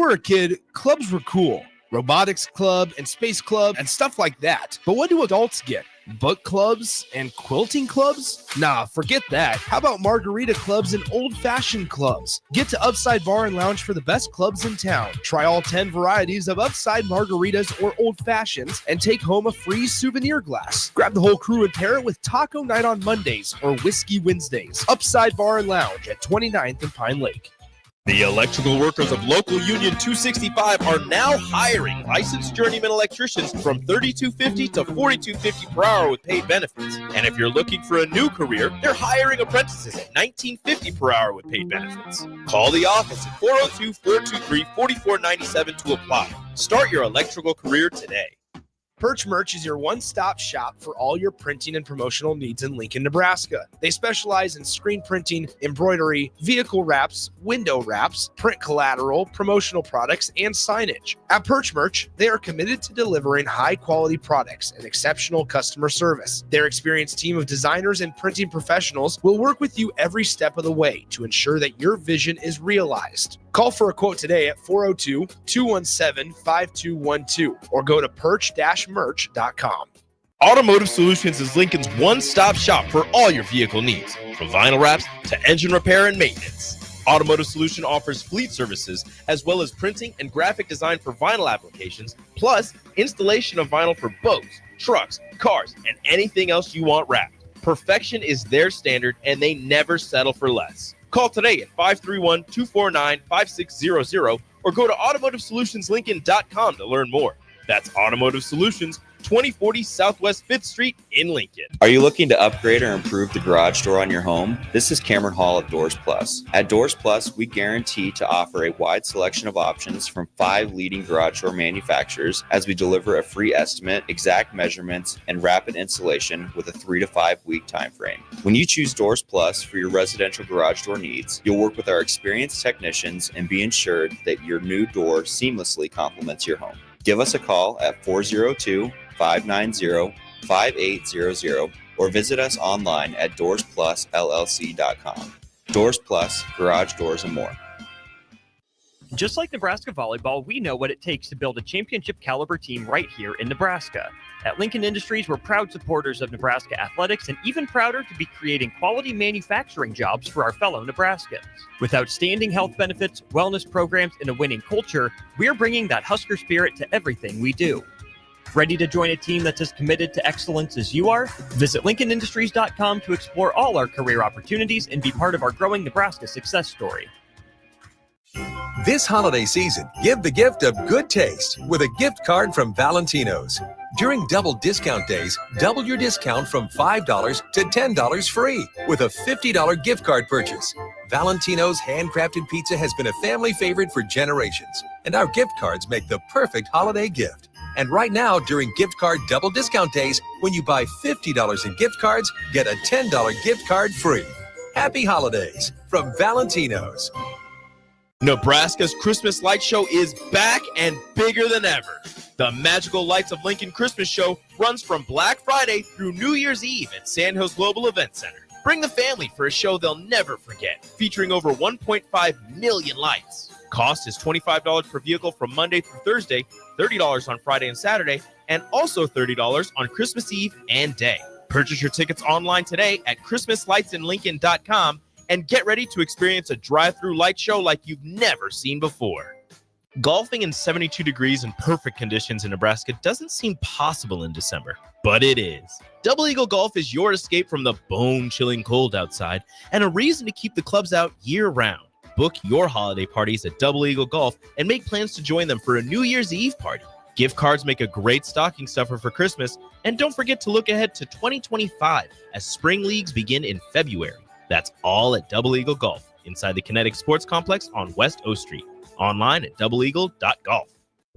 were a kid, clubs were cool. Robotics club and space club and stuff like that. But what do adults get? Book clubs and quilting clubs? Nah, forget that. How about margarita clubs and old-fashioned clubs? Get to Upside Bar and Lounge for the best clubs in town. Try all 10 varieties of Upside margaritas or old fashions and take home a free souvenir glass. Grab the whole crew and pair it with taco night on Mondays or whiskey Wednesdays. Upside Bar and Lounge at 29th and Pine Lake. The electrical workers of Local Union 265 are now hiring licensed journeyman electricians from $32.50 to $42.50 per hour with paid benefits. And if you're looking for a new career, they're hiring apprentices at $19.50 per hour with paid benefits. Call the office at 402-423-4497 to apply. Start your electrical career today. Perch Merch is your one-stop shop for all your printing and promotional needs in Lincoln, Nebraska. They specialize in screen printing, embroidery, vehicle wraps, window wraps, print collateral, promotional products, and signage. At Perch Merch, they are committed to delivering high-quality products and exceptional customer service. Their experienced team of designers and printing professionals will work with you every step of the way to ensure that your vision is realized. Call for a quote today at 402-217-5212 or go to perch-merch.com. Automotive Solutions is Lincoln's one-stop shop for all your vehicle needs, from vinyl wraps to engine repair and maintenance. Automotive Solution offers fleet services as well as printing and graphic design for vinyl applications, plus installation of vinyl for boats, trucks, cars, and anything else you want wrapped. Perfection is their standard, and they never settle for less. Call today at 531-249-5600 or go to automotivesolutionslincoln.com to learn more. That's Automotive Solutions, 2040 Southwest 5th Street in Lincoln. Are you looking to upgrade or improve the garage door on your home? This is Cameron Hall at Doors Plus. At Doors Plus, we guarantee to offer a wide selection of options from 5 leading garage door manufacturers as we deliver a free estimate, exact measurements, and rapid installation with a 3 to 5 week time frame. When you choose Doors Plus for your residential garage door needs, you'll work with our experienced technicians and be ensured that your new door seamlessly complements your home. Give us a call at 402-590-5800 or visit us online at doorsplusllc.com. Doors Plus, garage doors and more. Just like Nebraska volleyball, we know what it takes to build a championship caliber team right here in Nebraska. At Lincoln Industries, we're proud supporters of Nebraska athletics and even prouder to be creating quality manufacturing jobs for our fellow Nebraskans. With outstanding health benefits, wellness programs, and a winning culture, we're bringing that Husker spirit to everything we do. Ready to join a team that's as committed to excellence as you are? Visit LincolnIndustries.com to explore all our career opportunities and be part of our growing Nebraska success story. This holiday season, give the gift of good taste with a gift card from Valentino's. During double discount days, double your discount from $5 to $10 free with a $50 gift card purchase. Valentino's handcrafted pizza has been a family favorite for generations, and our gift cards make the perfect holiday gift. And right now, during gift card double discount days, when you buy $50 in gift cards, get a $10 gift card free. Happy holidays from Valentino's. Nebraska's Christmas Light Show is back and bigger than ever. The Magical Lights of Lincoln Christmas Show runs from Black Friday through New Year's Eve at Sandhills Global Event Center. Bring the family for a show they'll never forget, featuring over 1.5 million lights. Cost is $25 per vehicle from Monday through Thursday, $30 on Friday and Saturday, and also $30 on Christmas Eve and day. Purchase your tickets online today at ChristmasLightsInLincoln.com and get ready to experience a drive-through light show like you've never seen before. Golfing in 72 degrees and perfect conditions in Nebraska doesn't seem possible in December, but it is. Double Eagle Golf is your escape from the bone-chilling cold outside and a reason to keep the clubs out year-round. Book your holiday parties at Double Eagle Golf and make plans to join them for a New Year's Eve party. Gift cards make a great stocking stuffer for Christmas, and don't forget to look ahead to 2025 as spring leagues begin in February. That's all at Double Eagle Golf, inside the Kinetic Sports Complex on West O Street. Online at doubleeagle.golf.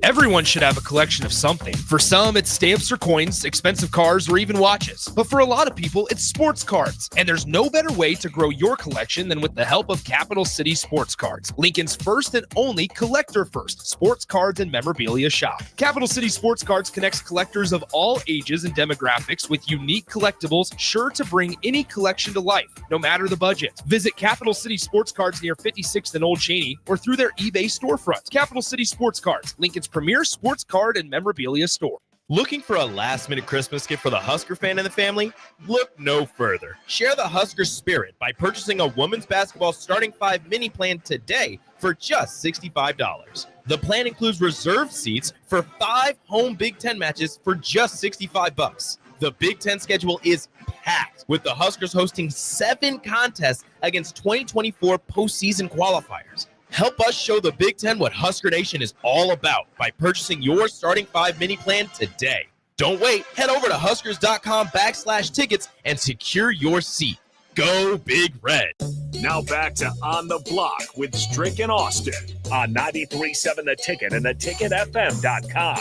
Everyone should have a collection of something. For some, it's stamps or coins, expensive cars, or even watches. But for a lot of people, it's sports cards. And there's no better way to grow your collection than with the help of Capital City Sports Cards, Lincoln's first and only collector-first sports cards and memorabilia shop. Capital City Sports Cards connects collectors of all ages and demographics with unique collectibles sure to bring any collection to life, no matter the budget. Visit Capital City Sports Cards near 56th and Old Cheney or through their eBay storefront. Capital City Sports Cards, Lincoln's premier sports card and memorabilia store. Looking for a last-minute Christmas gift for the Husker fan and the family? Look no further. Share the Husker spirit by purchasing a women's basketball starting 5 mini plan today for just $65. The plan includes reserved seats for 5 home Big Ten matches for just $65. The Big Ten schedule is packed, with the Huskers hosting 7 contests against 2024 postseason qualifiers. Help us show the Big Ten what Husker Nation is all about by purchasing your starting 5 mini plan today. Don't wait. Head over to huskers.com/tickets and secure your seat. Go Big Red. Now back to On the Block with Strick and Austin on 93.7 The Ticket and theticketfm.com.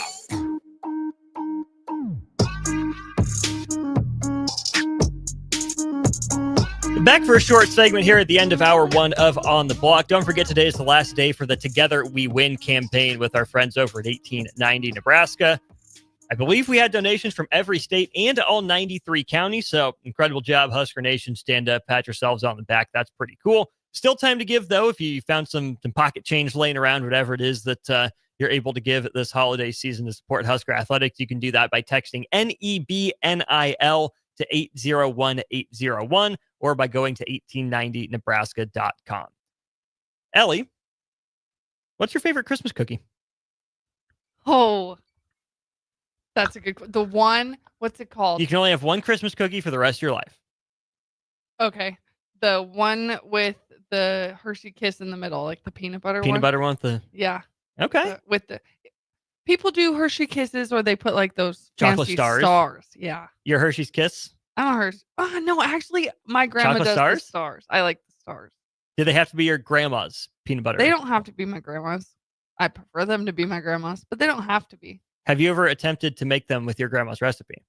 Back for a short segment here at the end of hour 1 of On the Block. Don't forget today is the last day for the Together We Win campaign with our friends over at 1890 Nebraska. I believe we had donations from every state and all 93 counties. So incredible job, Husker Nation. Stand up, pat yourselves on the back. That's pretty cool. Still time to give, though. If you found some pocket change laying around, whatever it is that you're able to give this holiday season to support Husker Athletics, you can do that by texting NEBNIL to 801-801 or by going to 1890nebraska.com. Ellie, what's your favorite Christmas cookie? Oh, that's a good The one, what's it called? You can only have one Christmas cookie for the rest of your life. Okay. The one with the Hershey Kiss in the middle, like the peanut butter Peanut one. butter one? Yeah. Okay. With the people do Hershey Kisses or they put like those Chocolate fancy stars. Yeah. Your Hershey's Kiss? I don't Hershey. Oh, no, actually, my grandma Chocolate does stars? the stars. I like the stars. Do they have to be your grandma's peanut butter? They don't have to be my grandma's. I prefer them to be my grandma's, but they don't have to be. Have you ever attempted to make them with your grandma's recipe?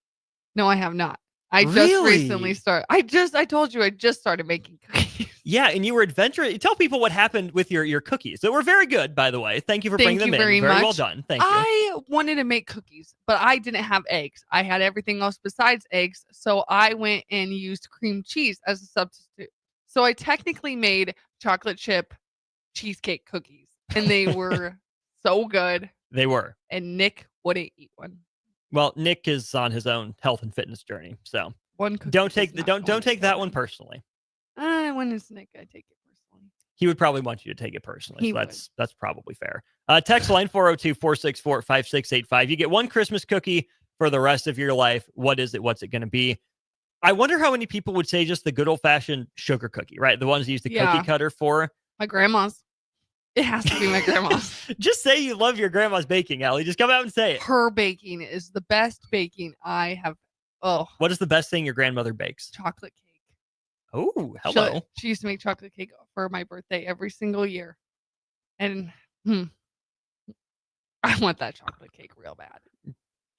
No, I have not. I just Really? recently started. I told you I just started making cookies. Yeah, and you were adventurous. Tell people what happened with your cookies. They were very good, by the way. Thank you for bringing them in. Very well much. done. Thank you. I wanted to make cookies, but I didn't have eggs. I had everything else besides eggs, so I went and used cream cheese as a substitute. So I technically made chocolate chip cheesecake cookies, and they were so good. They were. And Nick wouldn't eat one. Well, Nick is on his own health and fitness journey, so One cookie don't does take not don't go take that together. one personally. When it's Nick, I take it personally. He would probably want you to take it personally. He So that's probably fair. Text line 402-464-5685. You get one Christmas cookie for the rest of your life. What is it? What's it going to be? I wonder how many people would say just the good old-fashioned sugar cookie, right? The ones you use the Yeah. cookie cutter for. My grandma's. It has to be my grandma's. Just say you love your grandma's baking, Allie. Just come out and say it. Her baking is the best baking I have. Oh, What is the best thing your grandmother bakes? chocolate cake. Oh, hello. She used to make chocolate cake for my birthday every single year. And I want that chocolate cake real bad.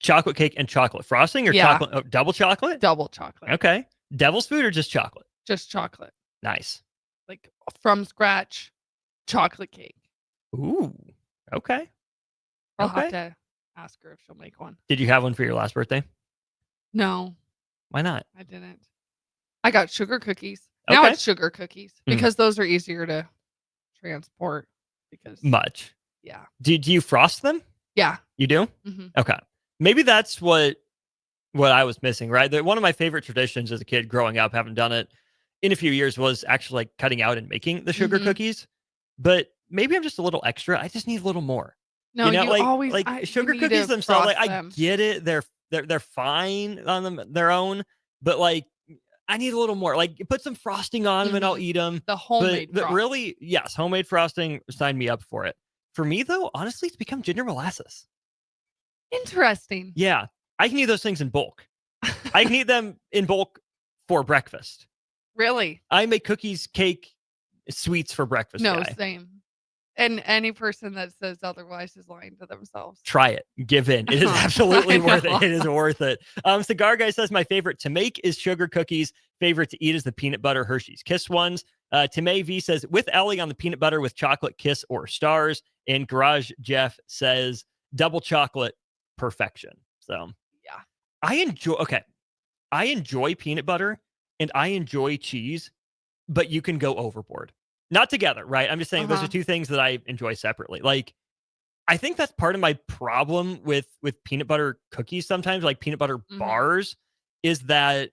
Chocolate cake and chocolate frosting or Yeah. chocolate? Oh, double chocolate? Double chocolate. Okay. Devil's food or just chocolate? Just chocolate. Nice. Like from scratch chocolate cake. Ooh. Okay. I'll Okay. have to ask her if she'll make one. Did you have one for your last birthday? No, Why not? I didn't. I got sugar cookies. Now Okay. it's sugar cookies Mhm. because those are easier to transport. Because Much. yeah. Do you frost them? Yeah. You do? hmm Okay. Maybe that's what I was missing, right? One of my favorite traditions as a kid growing up, haven't done it in a few years, was actually like cutting out and making the sugar Mhm. cookies. But maybe I'm just a little extra. I just need a little more. No, you know, you like always like you sugar need cookies to themselves. Like frost I them. get it, they're fine on them their own, but like I need a little more. Like put some frosting on them and I'll Mhm. eat them. The homemade. But frosting. really, yes, homemade frosting. Sign me up for it. For me though, honestly, it's become ginger molasses. Interesting. Yeah, I can eat those things in bulk. I can eat them in bulk for breakfast. Really? I make cookies, cake, sweets for breakfast. No, guy. same. And any person that says otherwise is lying to themselves. Try it. Give in. It is absolutely I worth know. it. It is worth it. Cigar Guy says, my favorite to make is sugar cookies. Favorite to eat is the peanut butter Hershey's Kiss ones. Timay V says, with Ellie on the peanut butter with chocolate kiss or stars. And Garage Jeff says, double chocolate perfection. So Yeah. I enjoy peanut butter and I enjoy cheese, but you can go overboard. Not together, right? I'm just saying those are two things that I enjoy separately. Like, I think that's part of my problem with peanut butter cookies sometimes, like peanut butter bars, is that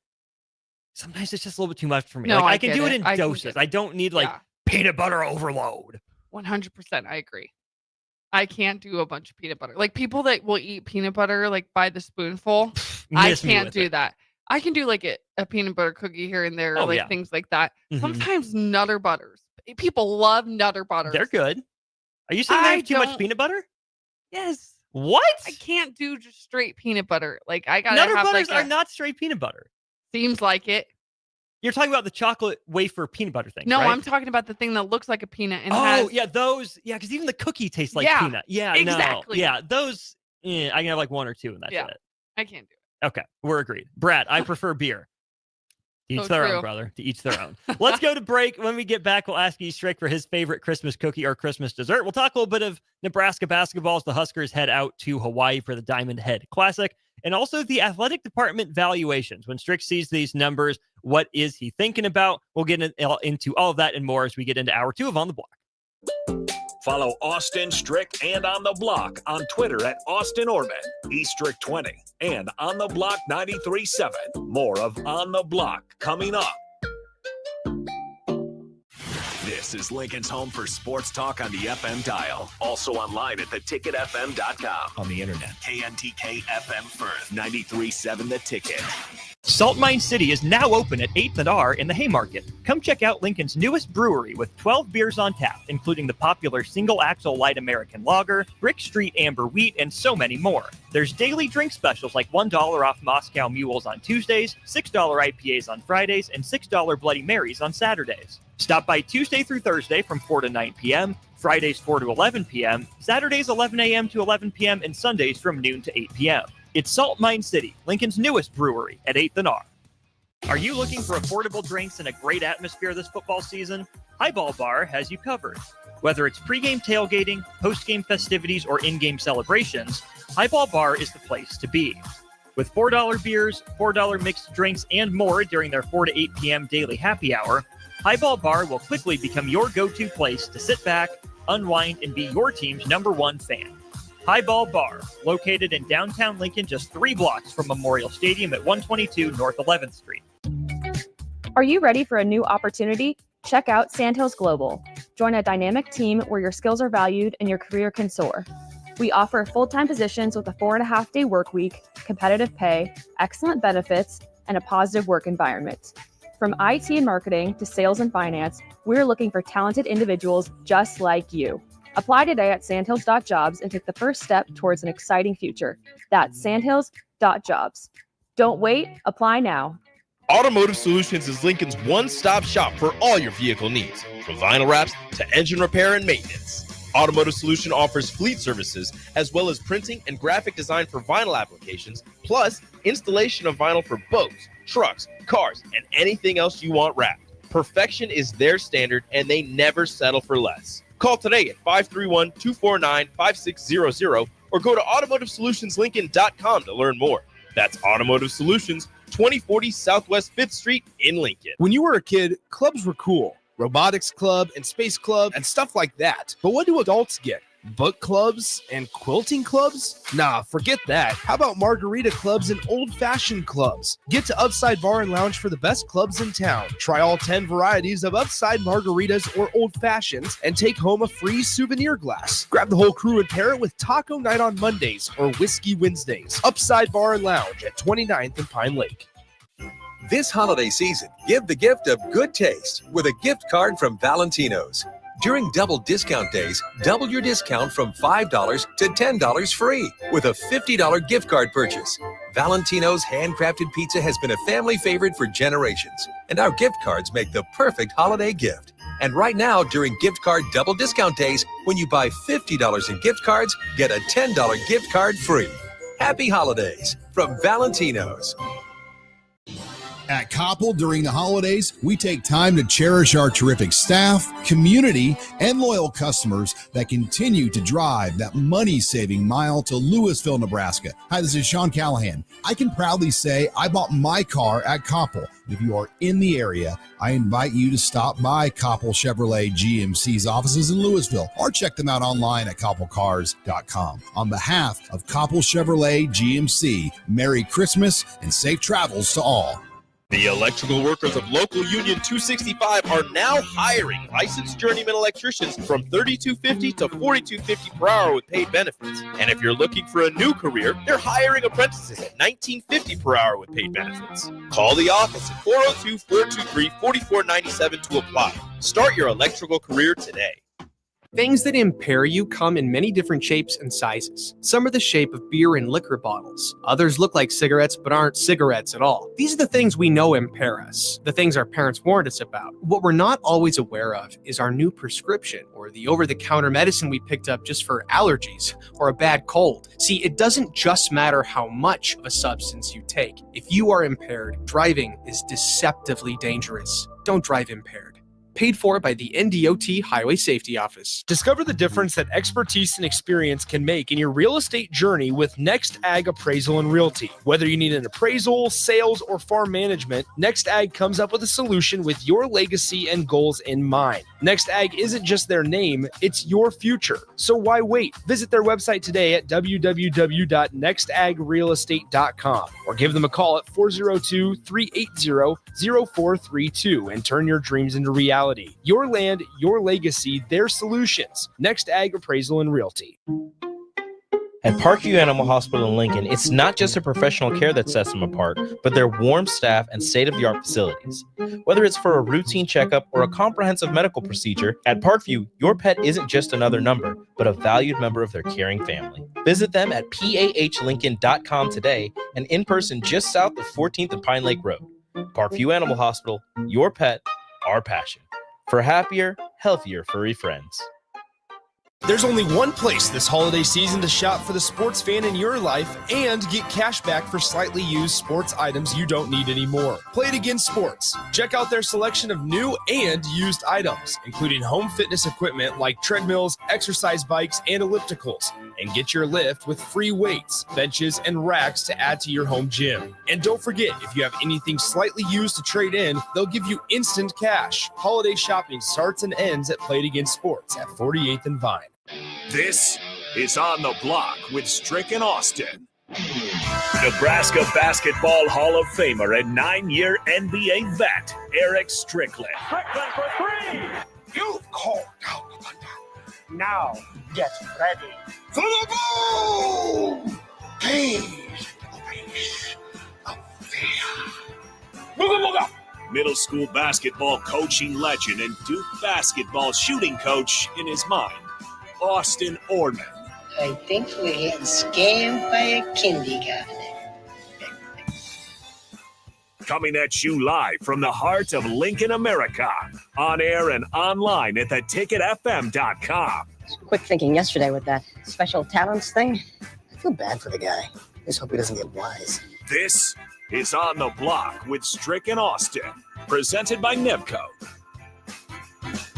sometimes it's just a little bit too much for me. No, like, I I can get do it it. in I can doses. get it. I don't need like Yeah. peanut butter overload. 100%. I agree. I can't do a bunch of peanut butter. Like people that will eat peanut butter like by the spoonful, I Miss me can't with do it. that. I can do like a peanut butter cookie here and there, Oh, like yeah. things like that. Mhm. Sometimes Nutter Butters. People love Nutter Butters. They're good. Are you saying they I have too much don't- peanut butter? Yes. What? I can't do just straight peanut butter. Like I gotta Nutter have butters like are not straight peanut butter. seems like it. You're talking about the chocolate wafer peanut butter thing, No, right? I'm talking about the thing that looks like a peanut and has yeah, those. Yeah, because even the cookie tastes like Yeah, peanut. Yeah, exactly. No, yeah, those. I can have like one or two, and that's Yeah. it. I can't do it. Okay, we're agreed. Brad, I prefer beer. To each So their true. own, brother. To each their own. Let's go to break. When we get back, we'll ask Strick for his favorite Christmas cookie or Christmas dessert. We'll talk a little bit of Nebraska basketball as the Huskers head out to Hawaii for the Diamond Head Classic, and also the athletic department valuations. When Strick sees these numbers, what is he thinking about? We'll get into all of that and more as we get into hour 2 of On the Block. Follow Austin, Strick, and On the Block on Twitter at Austin Orman, eStrick20, and On the Block 93.7. More of On the Block coming up. This is Lincoln's home for sports talk on the FM dial. Also online at theticketfm.com. On the internet, KNTK FM Firth, 93.7 The Ticket. Salt Mine City is now open at 8th and R in the Haymarket. Come check out Lincoln's newest brewery with 12 beers on tap, including the popular Single Axle Light American Lager, Brick Street Amber Wheat, and so many more. There's daily drink specials like $1 off Moscow Mules on Tuesdays, $6 IPAs on Fridays, and $6 Bloody Marys on Saturdays. Stop by Tuesday through Thursday from 4 to 9 p.m., Fridays 4 to 11 p.m., Saturdays 11 a.m. to 11 p.m., and Sundays from noon to 8 p.m. It's Salt Mine City, Lincoln's newest brewery at 8th and R. Are you looking for affordable drinks and a great atmosphere this football season? Highball Bar has you covered. Whether it's pregame tailgating, postgame festivities, or in-game celebrations, Highball Bar is the place to be. With $4 beers, $4 mixed drinks, and more during their 4 to 8 p.m. daily happy hour, Highball Bar will quickly become your go-to place to sit back, unwind, and be your team's #1 fan. Highball Bar, located in downtown Lincoln, just 3 blocks from Memorial Stadium at 122 North 11th Street. Are you ready for a new opportunity? Check out Sandhills Global. Join a dynamic team where your skills are valued and your career can soar. We offer full-time positions with a 4.5-day work week, competitive pay, excellent benefits, and a positive work environment. From IT and marketing to sales and finance, we're looking for talented individuals just like you. Apply today at sandhills.jobs and take the first step towards an exciting future. That's sandhills.jobs. Don't wait, apply now. Automotive Solutions is Lincoln's one-stop shop for all your vehicle needs, from vinyl wraps to engine repair and maintenance. Automotive Solution offers fleet services as well as printing and graphic design for vinyl applications, plus installation of vinyl for boats, trucks, cars, and anything else you want wrapped. Perfection is their standard, and they never settle for less. Call today at 531-249-5600 or go to automotivesolutionslincoln.com to learn more. That's Automotive Solutions, 2040 Southwest 5th Street in Lincoln. When you were a kid, clubs were cool. Robotics club and space club and stuff like that. But what do adults get? Book clubs and quilting clubs? Nah, forget that. How about margarita clubs and old-fashioned clubs? Get to Upside Bar and Lounge for the best clubs in town. Try all 10 varieties of Upside margaritas or old-fashions and take home a free souvenir glass. Grab the whole crew and pair it with taco night on Mondays or whiskey Wednesdays. Upside Bar and Lounge at 29th and Pine Lake. This holiday season, give the gift of good taste with a gift card from Valentino's. During double discount days, double your discount from $5 to $10 free with a $50 gift card purchase. Valentino's handcrafted pizza has been a family favorite for generations, and our gift cards make the perfect holiday gift. And right now, during gift card double discount days, when you buy $50 in gift cards, get a $10 gift card free. Happy holidays from Valentino's. At Koppel, during the holidays, we take time to cherish our terrific staff, community, and loyal customers that continue to drive that money-saving mile to Louisville, Nebraska. Hi, this is Sean Callahan. I can proudly say I bought my car at Koppel. If you are in the area, I invite you to stop by Koppel Chevrolet GMC's offices in Louisville or check them out online at koppelcars.com. On behalf of Koppel Chevrolet GMC, Merry Christmas and safe travels to all. The electrical workers of Local Union 265 are now hiring licensed journeyman electricians from $32.50 to $42.50 per hour with paid benefits. And if you're looking for a new career, they're hiring apprentices at $19.50 per hour with paid benefits. Call the office at 402-423-4497 to apply. Start your electrical career today. Things that impair you come in many different shapes and sizes. Some are the shape of beer and liquor bottles. Others look like cigarettes but aren't cigarettes at all. These are the things we know impair us, the things our parents warned us about. What we're not always aware of is our new prescription or the over-the-counter medicine we picked up just for allergies or a bad cold. See, it doesn't just matter how much of a substance you take. If you are impaired, driving is deceptively dangerous. Don't drive impaired. Paid for by the NDOT Highway Safety Office. Discover the difference that expertise and experience can make in your real estate journey with Next Ag Appraisal and Realty. Whether you need an appraisal, sales, or farm management, Next Ag comes up with a solution with your legacy and goals in mind. Next Ag isn't just their name, it's your future. So why wait? Visit their website today at www.nextagrealestate.com or give them a call at 402-380-0432 and turn your dreams into reality. Your land, your legacy, their solutions. Next Ag Appraisal and Realty. At Parkview Animal Hospital in Lincoln, it's not just a professional care that sets them apart, but their warm staff and state-of-the-art facilities. Whether it's for a routine checkup or a comprehensive medical procedure, at Parkview, your pet isn't just another number, but a valued member of their caring family. Visit them at pahlincoln.com today and in person just south of 14th and Pine Lake Road. Parkview Animal Hospital, your pet, our passion. For happier, healthier furry friends. There's only one place this holiday season to shop for the sports fan in your life and get cash back for slightly used sports items you don't need anymore. Play It Again Sports. Check out their selection of new and used items, including home fitness equipment like treadmills, exercise bikes, and ellipticals. And get your lift with free weights, benches, and racks to add to your home gym. And don't forget, if you have anything slightly used to trade in, they'll give you instant cash. Holiday shopping starts and ends at Play It Again Sports at 48th and Vine. This is On the Block with Strick and Austin. Nebraska Basketball Hall of Famer and 9-year NBA vet, Eric Strickland. Strickland for three! You've called out the thunder. Now, get ready. For the boom! Gaze the face of fear. Booga booga! Middle school basketball coaching legend and Duke basketball shooting coach in his mind, Austin Orman. I think we're getting scammed by a kindergartner. Coming at you live from the heart of Lincoln, America. On air and online at theticketfm.com. Quick thinking yesterday with that special talents thing. I feel bad for the guy. Just hope he doesn't get wise. This is On the Block with Strick and Austin. Presented by Nebco.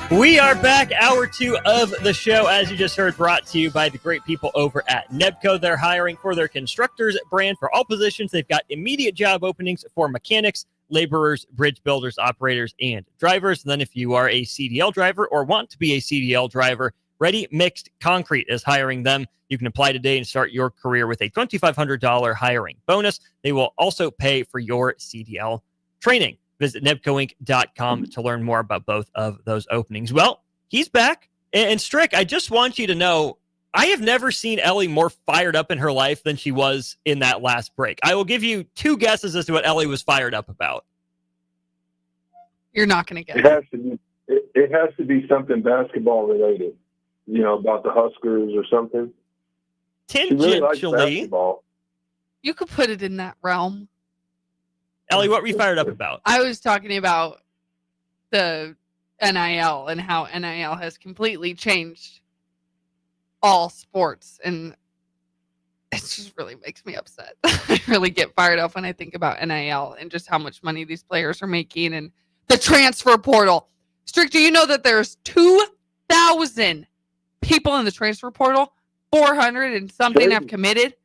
We are back, hour 2 of the show, as you just heard, brought to you by the great people over at Nebco. They're hiring for their constructors brand for all positions. They've got immediate job openings for mechanics, laborers, bridge builders, operators, and drivers. And then if you are a CDL driver or want to be a CDL driver, Ready Mixed Concrete is hiring them. You can apply today and start your career with a $2,500 hiring bonus. They will also pay for your CDL training. Visit nebcoinc.com to learn more about both of those openings. Well, he's back. And Strick, I just want you to know, I have never seen Ellie more fired up in her life than she was in that last break. I will give you 2 guesses as to what Ellie was fired up about. You're not going to get it. It has to be something basketball related, about the Huskers or something. Tangentially. She really likes basketball. You could put it in that realm. Ellie, what were you fired up about? I was talking about the NIL and how NIL has completely changed all sports, and it just really makes me upset. I really get fired up when I think about NIL and just how much money these players are making and the transfer portal. Strick, do you know that there's 2,000 people in the transfer portal? 400 and something have committed.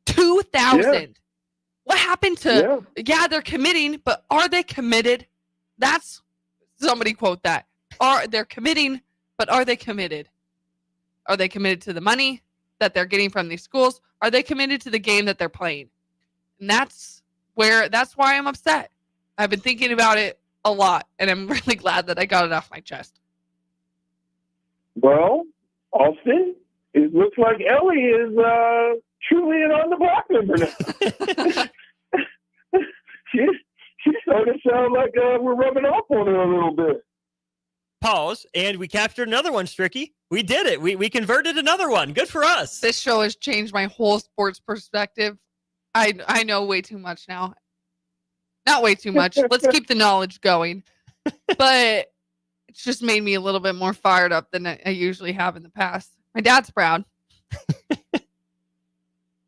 2,000. Yeah. What happened to? Yeah, they're committing, but are they committed? That's somebody quote that. They're committing, but are they committed? Are they committed to the money that they're getting from these schools? Are they committed to the game that they're playing? And that's why I'm upset. I've been thinking about it a lot, and I'm really glad that I got it off my chest. Well, Austin, it looks like Ellie is truly an on the block member now. She started to sound like we're rubbing off on her a little bit. Pause, and we captured another one, Stricky. We did it. We converted another one. Good for us. This show has changed my whole sports perspective. I know way too much now. Not way too much. Let's keep the knowledge going. But it's just made me a little bit more fired up than I usually have in the past. My dad's proud.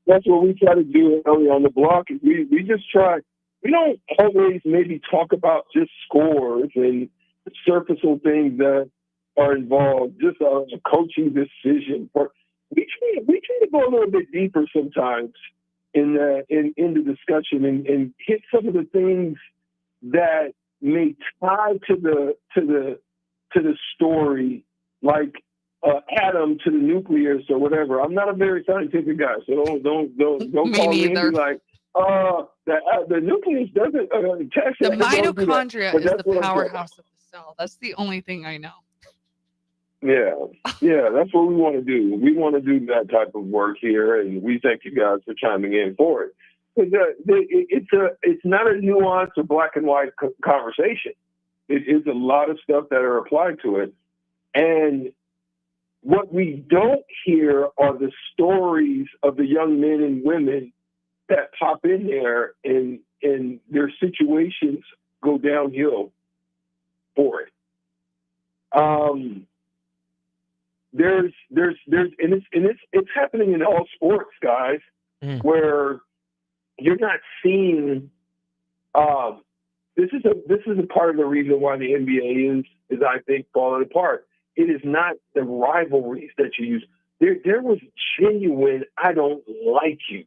That's what we try to do early on the block. We just try. We don't always maybe talk about just scores and surfacial things that are involved, just a coaching decision. We try to go a little bit deeper sometimes in the discussion and hit some of the things that may tie to the story, like atom to the nucleus or whatever. I'm not a very scientific guy, so don't call me and be like, the nucleus doesn't attach. The mitochondria is the powerhouse of the cell. That's the only thing I know. Yeah, that's what we want to do. We want to do that type of work here, and we thank you guys for chiming in for it. It's not a nuanced or black and white conversation. It is a lot of stuff that are applied to it, and what we don't hear are the stories of the young men and women that pop in there and their situations go downhill for it. It's happening in all sports, guys, where you're not seeing. This is a part of the reason why the NBA is I think falling apart. It is not the rivalries that you use. There was genuine, I don't like you,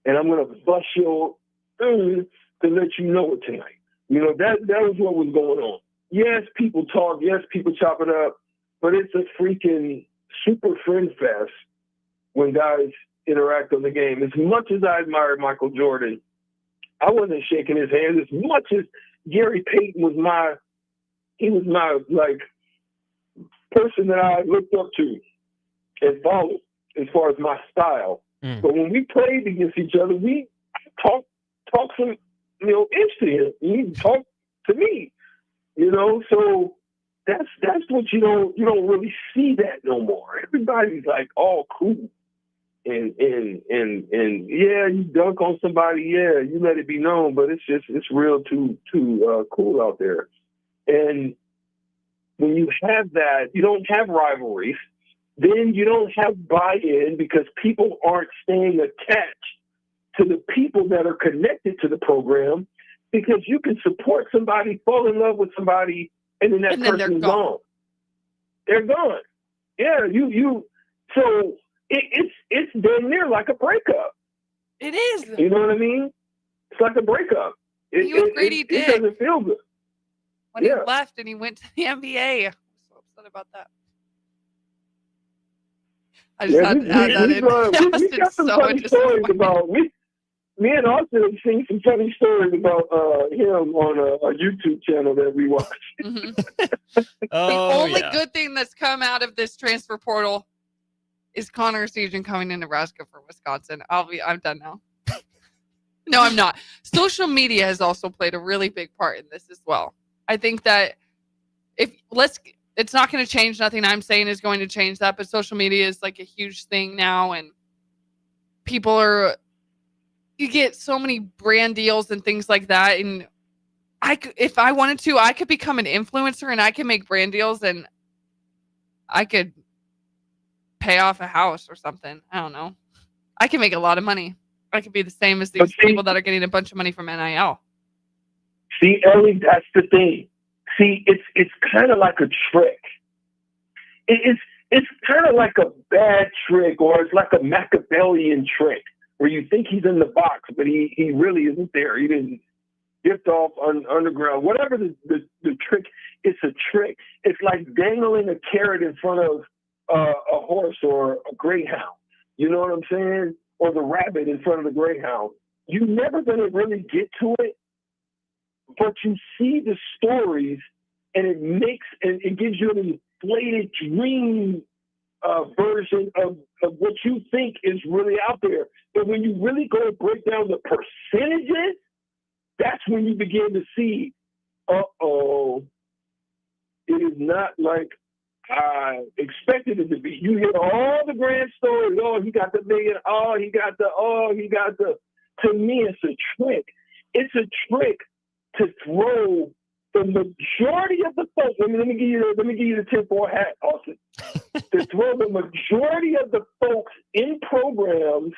and I'm going to bust your to let you know it tonight. You know, that was what was going on. Yes, people talk. Yes, people chop it up. But it's a freaking super friend fest when guys interact on the game. As much as I admired Michael Jordan, I wasn't shaking his hand as much as Gary Payton was my like person that I looked up to and followed as far as my style. But when we played against each other, we talk some, inch to him. He talked to me, so that's what you don't really see that no more. Everybody's like all cool. And yeah, you dunk on somebody, yeah, you let it be known, but it's real too cool out there. And when you have that, you don't have rivalries, then you don't have buy-in because people aren't staying attached to the people that are connected to the program, because you can support somebody, fall in love with somebody, and then that person is gone. They're gone. Yeah, so it's damn near like a breakup. It is. You know what I mean? It's like a breakup. It doesn't feel good. When he left and he went to the NBA. I'm so upset about that. I just had to add that in. We got some funny stories about me and Austin have seen some funny stories about him on a YouTube channel that we watch. The only good thing that's come out of this transfer portal is Connor Season coming to Nebraska for Wisconsin. I'm done now. No, I'm not. Social media has also played a really big part in this as well. I think that it's not going to change. Nothing I'm saying is going to change that, but social media is like a huge thing now, and you get so many brand deals and things like that, and if I wanted to, I could become an influencer and I could make brand deals and I could pay off a house or something. I don't know. I can make a lot of money. I could be the same as these people that are getting a bunch of money from NIL. See, Ellie, that's the thing. See, it's kind of like a trick. It's kind of like a bad trick, or it's like a Machiavellian trick where you think he's in the box, but he really isn't there. He didn't gift off underground. Whatever the trick, it's a trick. It's like dangling a carrot in front of a horse or a greyhound. You know what I'm saying? Or the rabbit in front of the greyhound. You're never going to really get to it, but you see the stories, and it gives you an inflated dream version of what you think is really out there. But when you really go and break down the percentages, that's when you begin to see, it is not like I expected it to be. You hear all the grand stories. Oh, he got the million. He got the. To me, it's a trick. It's a trick to throw the majority of the folks. Let me give you the 10-4 hat, Austin. To throw the majority of the folks in programs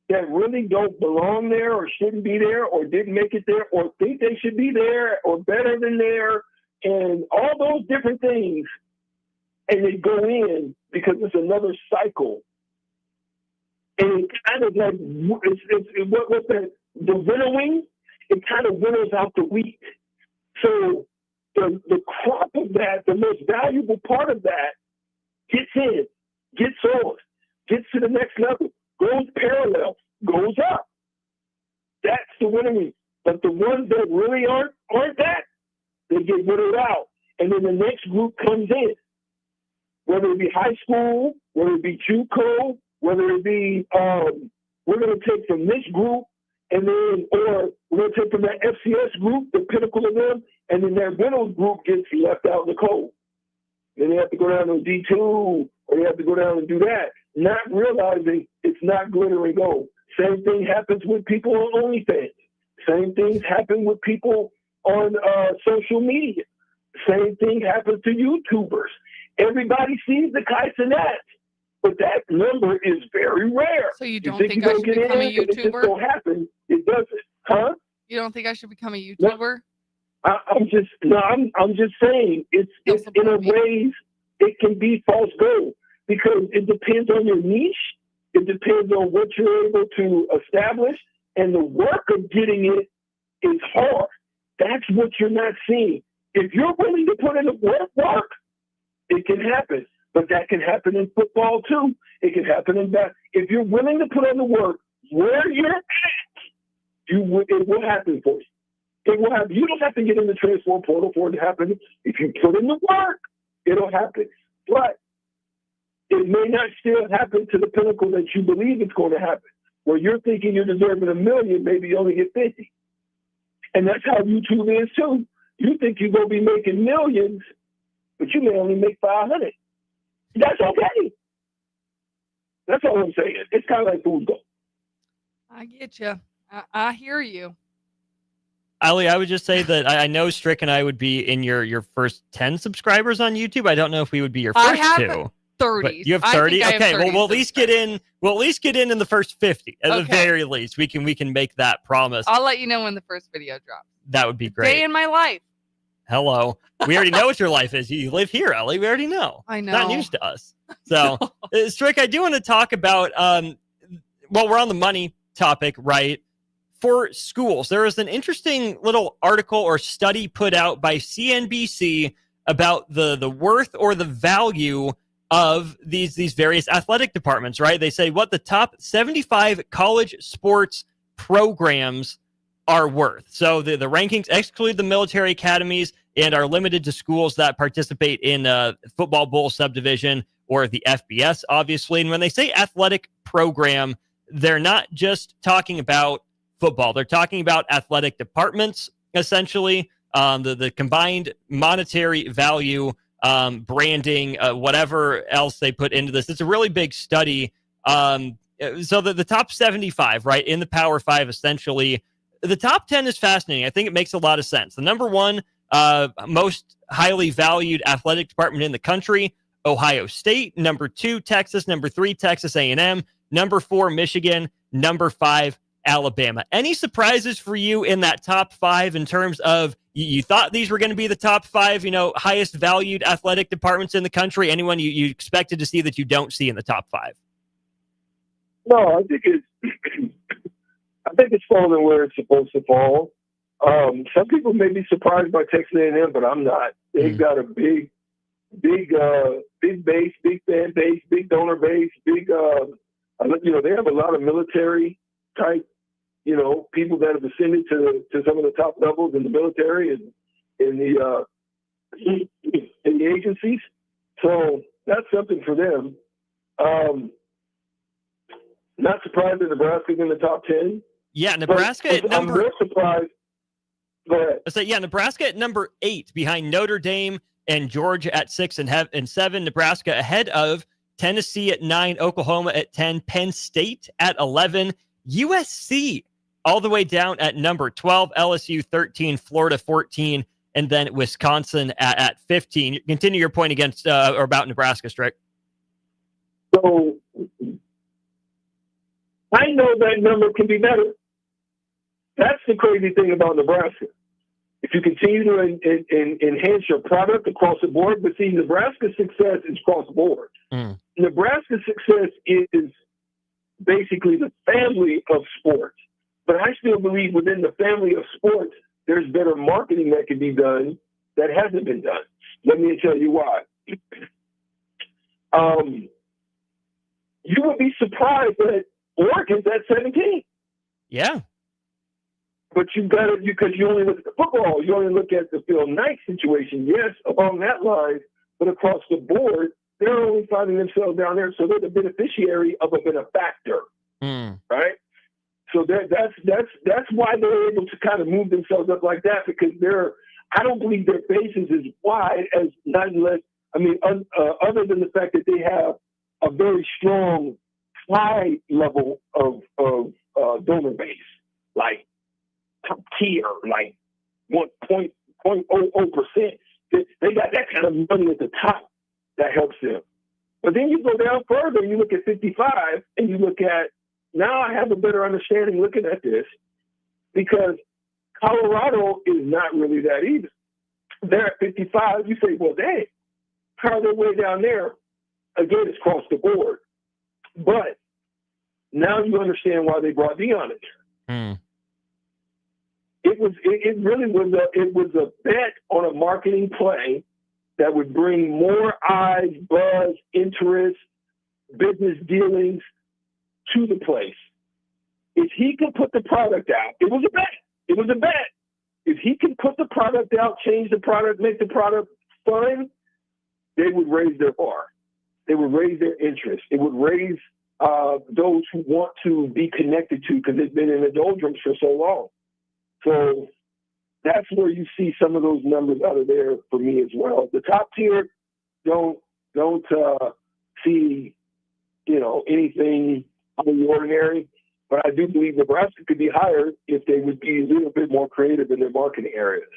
that really don't belong there or shouldn't be there or didn't make it there or think they should be there or better than there and all those different things. And they go in because it's another cycle. And it kind of like, what's that? The winnowing, it kind of winnows out the wheat. So the crop of that, the most valuable part of that, gets in, gets on, gets to the next level, goes parallel, goes up. That's the winnowing. But the ones that really aren't that, they get winnowed out. And then the next group comes in. Whether it be high school, whether it be JUCO, whether it be, we're going to take from this group, and then, or we're going to take from that FCS group, the pinnacle of them, and then that winnowed group gets left out in the cold. Then they have to go down to D2, or they have to go down and do that, not realizing it's not glitter and gold. Same thing happens with people on OnlyFans. Same things happen with people on social media. Same thing happens to YouTubers. Everybody sees the kites and that, but that number is very rare. So you don't think I should become a YouTuber? It just don't happen. It doesn't, huh? You don't think I should become a YouTuber? I'm just saying it's in a ways it can be false gold because it depends on your niche. It depends on what you're able to establish, and the work of getting it is hard. That's what you're not seeing. If you're willing to put in the work, it can happen. But that can happen in football too. It can happen in that. If you're willing to put in the work where you're at, it will happen for you. It will happen. You don't have to get in the transfer portal for it to happen. If you put in the work, it'll happen. But it may not still happen to the pinnacle that you believe it's going to happen. Where you're thinking you're deserving $1 million, maybe you only get 50. And that's how YouTube is too. You think you're going to be making millions, but you may only make 500. That's okay. That's all I'm saying. It's kind of like food gold. I get you. I hear you. Ali, I would just say that I know Strick and I would be in your first 10 subscribers on YouTube. I don't know if we would be your first I have two. 30. You have 30? Okay, 30 well we'll at least get in. We'll at least get in the first 50. At the very least. We can make that promise. I'll let you know when the first video drops. That would be great. Day in my life. Hello. We already know what your life is. You live here, Ellie. We already know. I know. It's not news to us. So, Strick, I do want to talk about, we're on the money topic, right? For schools, there is an interesting little article or study put out by CNBC about the worth or the value of these various athletic departments, right? They say what the top 75 college sports programs are worth. So the rankings exclude the military academies and are limited to schools that participate in football bowl subdivision or the FBS, obviously. And when they say athletic program, they're not just talking about football. They're talking about athletic departments, essentially, the combined monetary value, branding, whatever else they put into this. It's a really big study. So the top 75, right, in the Power 5, essentially, the top 10 is fascinating. I think it makes a lot of sense. The number one most highly valued athletic department in the country, Ohio State. Number 2, Texas. Number 3, Texas A&M. Number 4, Michigan. Number 5, Alabama. Any surprises for you in that top 5 in terms of you thought these were going to be the top 5, highest valued athletic departments in the country? Anyone you expected to see that you don't see in the top 5? No, I think it's falling where it's supposed to fall. Some people may be surprised by Texas A&M, but I'm not. They've got a big base, big fan base, big donor base, big. They have a lot of military type, people that have ascended to some of the top levels in the military and in the agencies. So that's something for them. Not surprised that Nebraska's in the top 10. Yeah, Nebraska at number. I'm more surprised. Go ahead. I say, Nebraska at number 8 behind Notre Dame and Georgia at 6 and 7. Nebraska ahead of Tennessee at 9, Oklahoma at 10, Penn State at 11, USC all the way down at number 12, LSU 13, Florida 14, and then Wisconsin at 15. Continue your point against or about Nebraska, Strick. So I know that number can be better. That's the crazy thing about Nebraska. If you continue to enhance your product across the board, but see, Nebraska's success is cross the board. Nebraska's success is basically the family of sports. But I still believe within the family of sports, there's better marketing that can be done that hasn't been done. Let me tell you why. You would be surprised that Oregon's at 17. Yeah. But you got to, because you only look at the football, you only look at the Phil Knight situation. Yes, along that line, but across the board, they're only finding themselves down there. So they're the beneficiary of a benefactor, right? So that's why they're able to kind of move themselves up like that, because I don't believe their base is as wide as nonetheless. I mean, other than the fact that they have a very strong high level of donor base, like top tier, like 1.00%. They got that kind of money at the top that helps them. But then you go down further, you look at 55, and you look at, now I have a better understanding looking at this, because Colorado is not really that either. They're at 55. You say, well, dang, how are they way down there? Again, it's across the board. But now you understand why they brought Dion in there. It really was a bet on a marketing play that would bring more eyes, buzz, interest, business dealings to the place. If he could put the product out, it was a bet. It was a bet. If he could put the product out, change the product, make the product fun, they would raise their bar. They would raise their interest. It would raise those who want to be connected to, because it's been in the doldrums for so long. So that's where you see some of those numbers out of there for me as well. The top tier don't see, anything out of the ordinary, but I do believe Nebraska could be higher if they would be a little bit more creative in their marketing areas.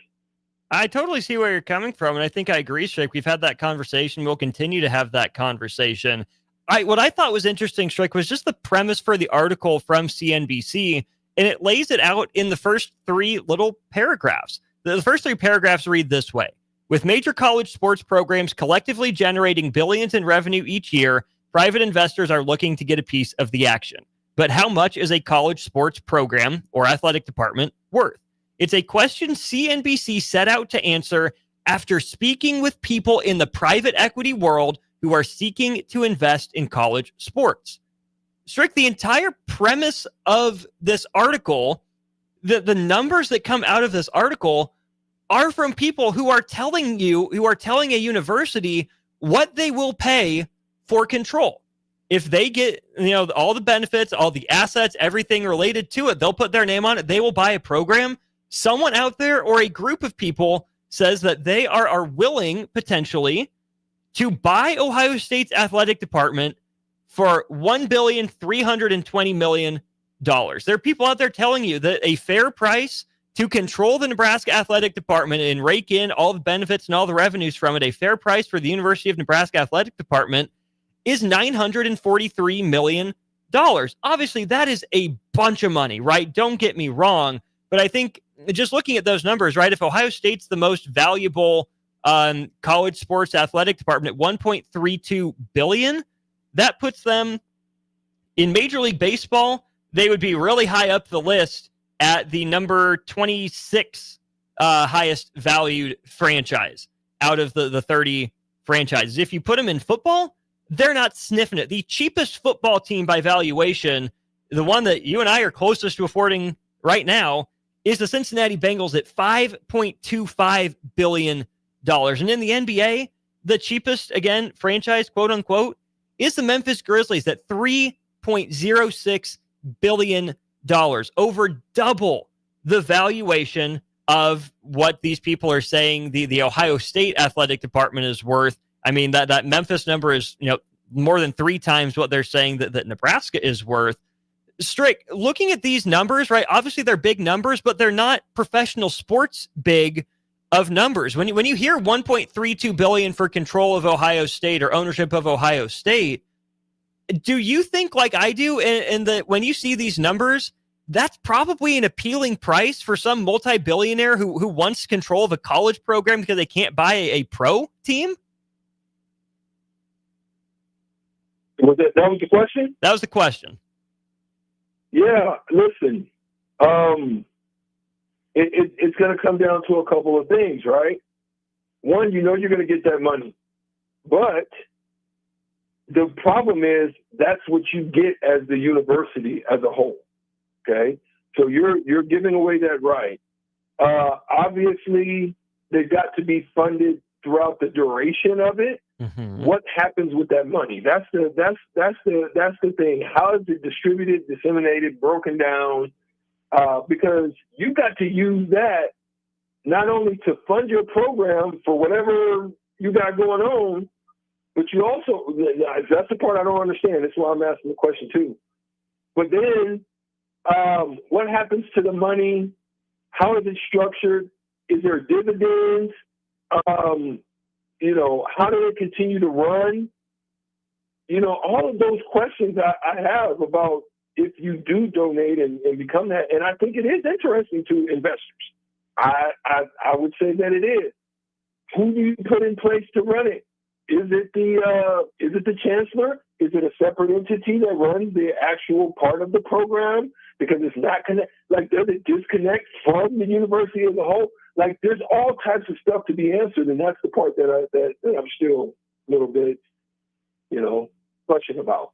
I totally see where you're coming from, and I think I agree, Strick. We've had that conversation. We'll continue to have that conversation. What I thought was interesting, Strick, was just the premise for the article from CNBC, and it lays it out in the first 3 little paragraphs. The first 3 paragraphs read this way. With major college sports programs collectively generating billions in revenue each year, private investors are looking to get a piece of the action. But how much is a college sports program or athletic department worth? It's a question CNBC set out to answer after speaking with people in the private equity world who are seeking to invest in college sports. Strick, the entire premise of this article, the numbers that come out of this article are from people who are telling a university what they will pay for control. If they get, all the benefits, all the assets, everything related to it, they'll put their name on it. They will buy a program. Someone out there or a group of people says that they are willing potentially to buy Ohio State's athletic department for $1,320,000,000 There are people out there telling you that a fair price to control the Nebraska athletic department and rake in all the benefits and all the revenues from it, a fair price for the University of Nebraska athletic department is $943 million. Obviously, that is a bunch of money, right? Don't get me wrong. But I think just looking at those numbers, right, if Ohio State's the most valuable college sports athletic department at $1.32 billion, that puts them in Major League Baseball. They would be really high up the list at the number 26 highest valued franchise out of the 30 franchises. If you put them in football, they're not sniffing it. The cheapest football team by valuation, the one that you and I are closest to affording right now, is the Cincinnati Bengals at $5.25 billion. And in the NBA, the cheapest, again, franchise, quote unquote, is the Memphis Grizzlies at $3.06 billion. Over double the valuation of what these people are saying the Ohio State athletic department is worth. I mean, that Memphis number is, more than 3 times what they're saying that Nebraska is worth. Strick, looking at these numbers, right? Obviously, they're big numbers, but they're not professional sports big of numbers. When you hear $1.32 billion for control of Ohio State or ownership of Ohio State, do you think, like I do, and that when you see these numbers, that's probably an appealing price for some multi-billionaire who wants control of a college program because they can't buy a pro team? That was the question? That was the question. Yeah, listen, it's going to come down to a couple of things, right? One, you're going to get that money, but the problem is that's what you get as the university as a whole. Okay, so you're giving away that right. Obviously, they've got to be funded throughout the duration of it. Mm-hmm. What happens with that money? That's the thing. How is it distributed, disseminated, broken down? Because you've got to use that not only to fund your program for whatever you got going on, but you also, that's the part I don't understand. That's why I'm asking the question too. But then, what happens to the money? How is it structured? Is there dividends? How do they continue to run? All of those questions I have about if you do donate and become that. And I think it is interesting to investors. I would say that it is. Who do you put in place to run it? Is it the chancellor? Is it a separate entity that runs the actual part of the program? Because it's not does it disconnect from the university as a whole? Like, there's all types of stuff to be answered, and that's the part that I'm still a little bit, questioning about.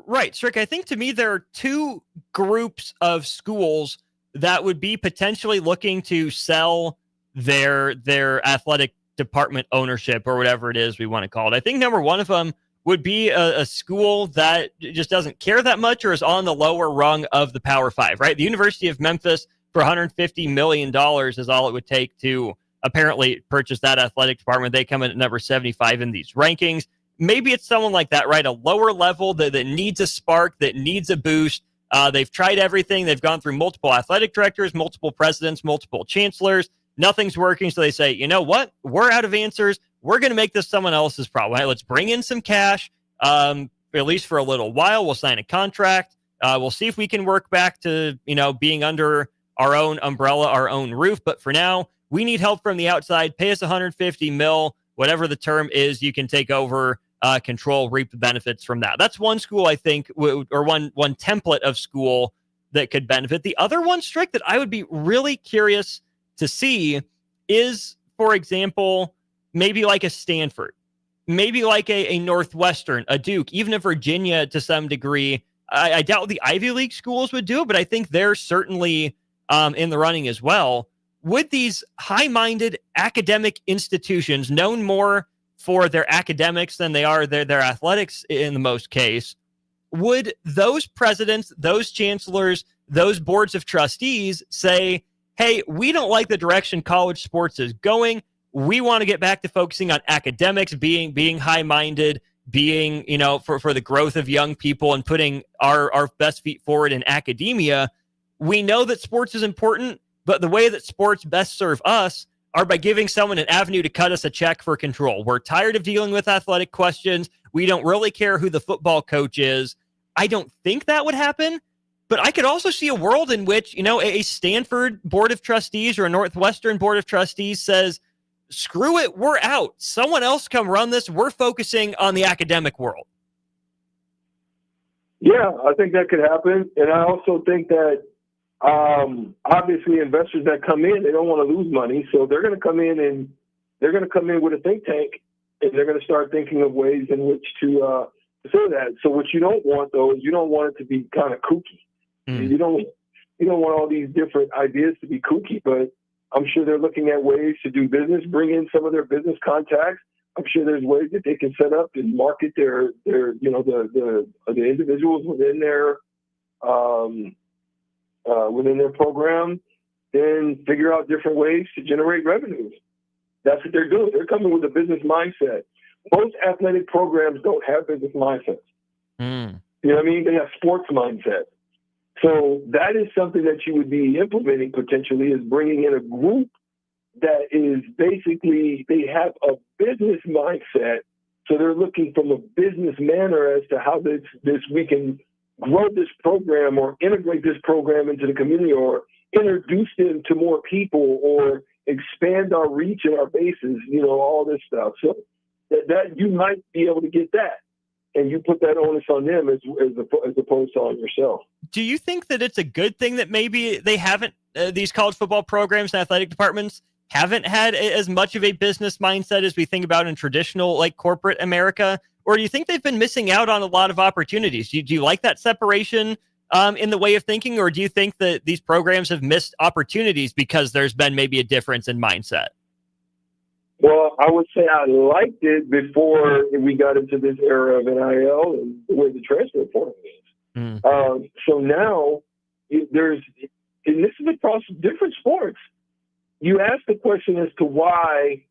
Right, Strick. I think to me there are 2 groups of schools that would be potentially looking to sell their athletic department ownership or whatever it is we want to call it. I think number one of them would be a school that just doesn't care that much or is on the lower rung of the Power 5, right? The University of Memphis for $150 million is all it would take to apparently purchase that athletic department. They come in at number 75 in these rankings. Maybe it's someone like that, right? A lower level that needs a spark, that needs a boost. They've tried everything. They've gone through multiple athletic directors, multiple presidents, multiple chancellors. Nothing's working. So they say, you know what? We're out of answers. We're going to make this someone else's problem. Right? Let's bring in some cash, at least for a little while. We'll sign a contract. We'll see if we can work back to, being under our own umbrella, our own roof. But for now, we need help from the outside. Pay us $150 million, whatever the term is. You can take over, control, reap the benefits from that. That's one school, I think, or one template of school that could benefit. The other one, Strick, that I would be really curious to see is, for example, maybe like a Stanford, maybe like a Northwestern, a Duke, even a Virginia to some degree. I doubt the Ivy League schools would do it, but I think they're certainly in the running as well. Would these high-minded academic institutions, known more for their academics than they are their athletics in the most case, would those presidents, those chancellors, those boards of trustees say, hey, we don't like the direction college sports is going. We want to get back to focusing on academics, being high-minded, being, for the growth of young people and putting our best feet forward in academia. We know that sports is important, but the way that sports best serve us are by giving someone an avenue to cut us a check for control. We're tired of dealing with athletic questions. We don't really care who the football coach is. I don't think that would happen, but I could also see a world in which, a Stanford Board of Trustees or a Northwestern Board of Trustees says, screw it, we're out. Someone else come run this. We're focusing on the academic world. Yeah, I think that could happen. And I also think that obviously investors that come in, they don't want to lose money. So they're going to come in with a think tank, and they're going to start thinking of ways in which to say that. So what you don't want, though, is you don't want it to be kind of kooky. You don't want all these different ideas to be kooky, but I'm sure they're looking at ways to do business, bring in some of their business contacts. I'm sure there's ways that they can set up and market their the individuals within their program, and figure out different ways to generate revenues. That's what they're doing. They're coming with a business mindset. Most athletic programs don't have business mindsets. You know what I mean? They have sports mindset. So that is something that you would be implementing potentially, is bringing in a group that is basically, they have a business mindset. So they're looking from a business manner as to how this we can grow this program or integrate this program into the community or introduce them to more people or expand our reach and our bases, all this stuff. So that you might be able to get that. And you put that onus on them as opposed to on yourself. Do you think that it's a good thing that maybe they haven't, these college football programs and athletic departments haven't had as much of a business mindset as we think about in traditional, corporate America? Or do you think they've been missing out on a lot of opportunities? Do you like that separation in the way of thinking? Or do you think that these programs have missed opportunities because there's been maybe a difference in mindset? Well, I would say I liked it before we got into this era of NIL and the way the transfer portal is. So now and this is across different sports. You ask the question as to why,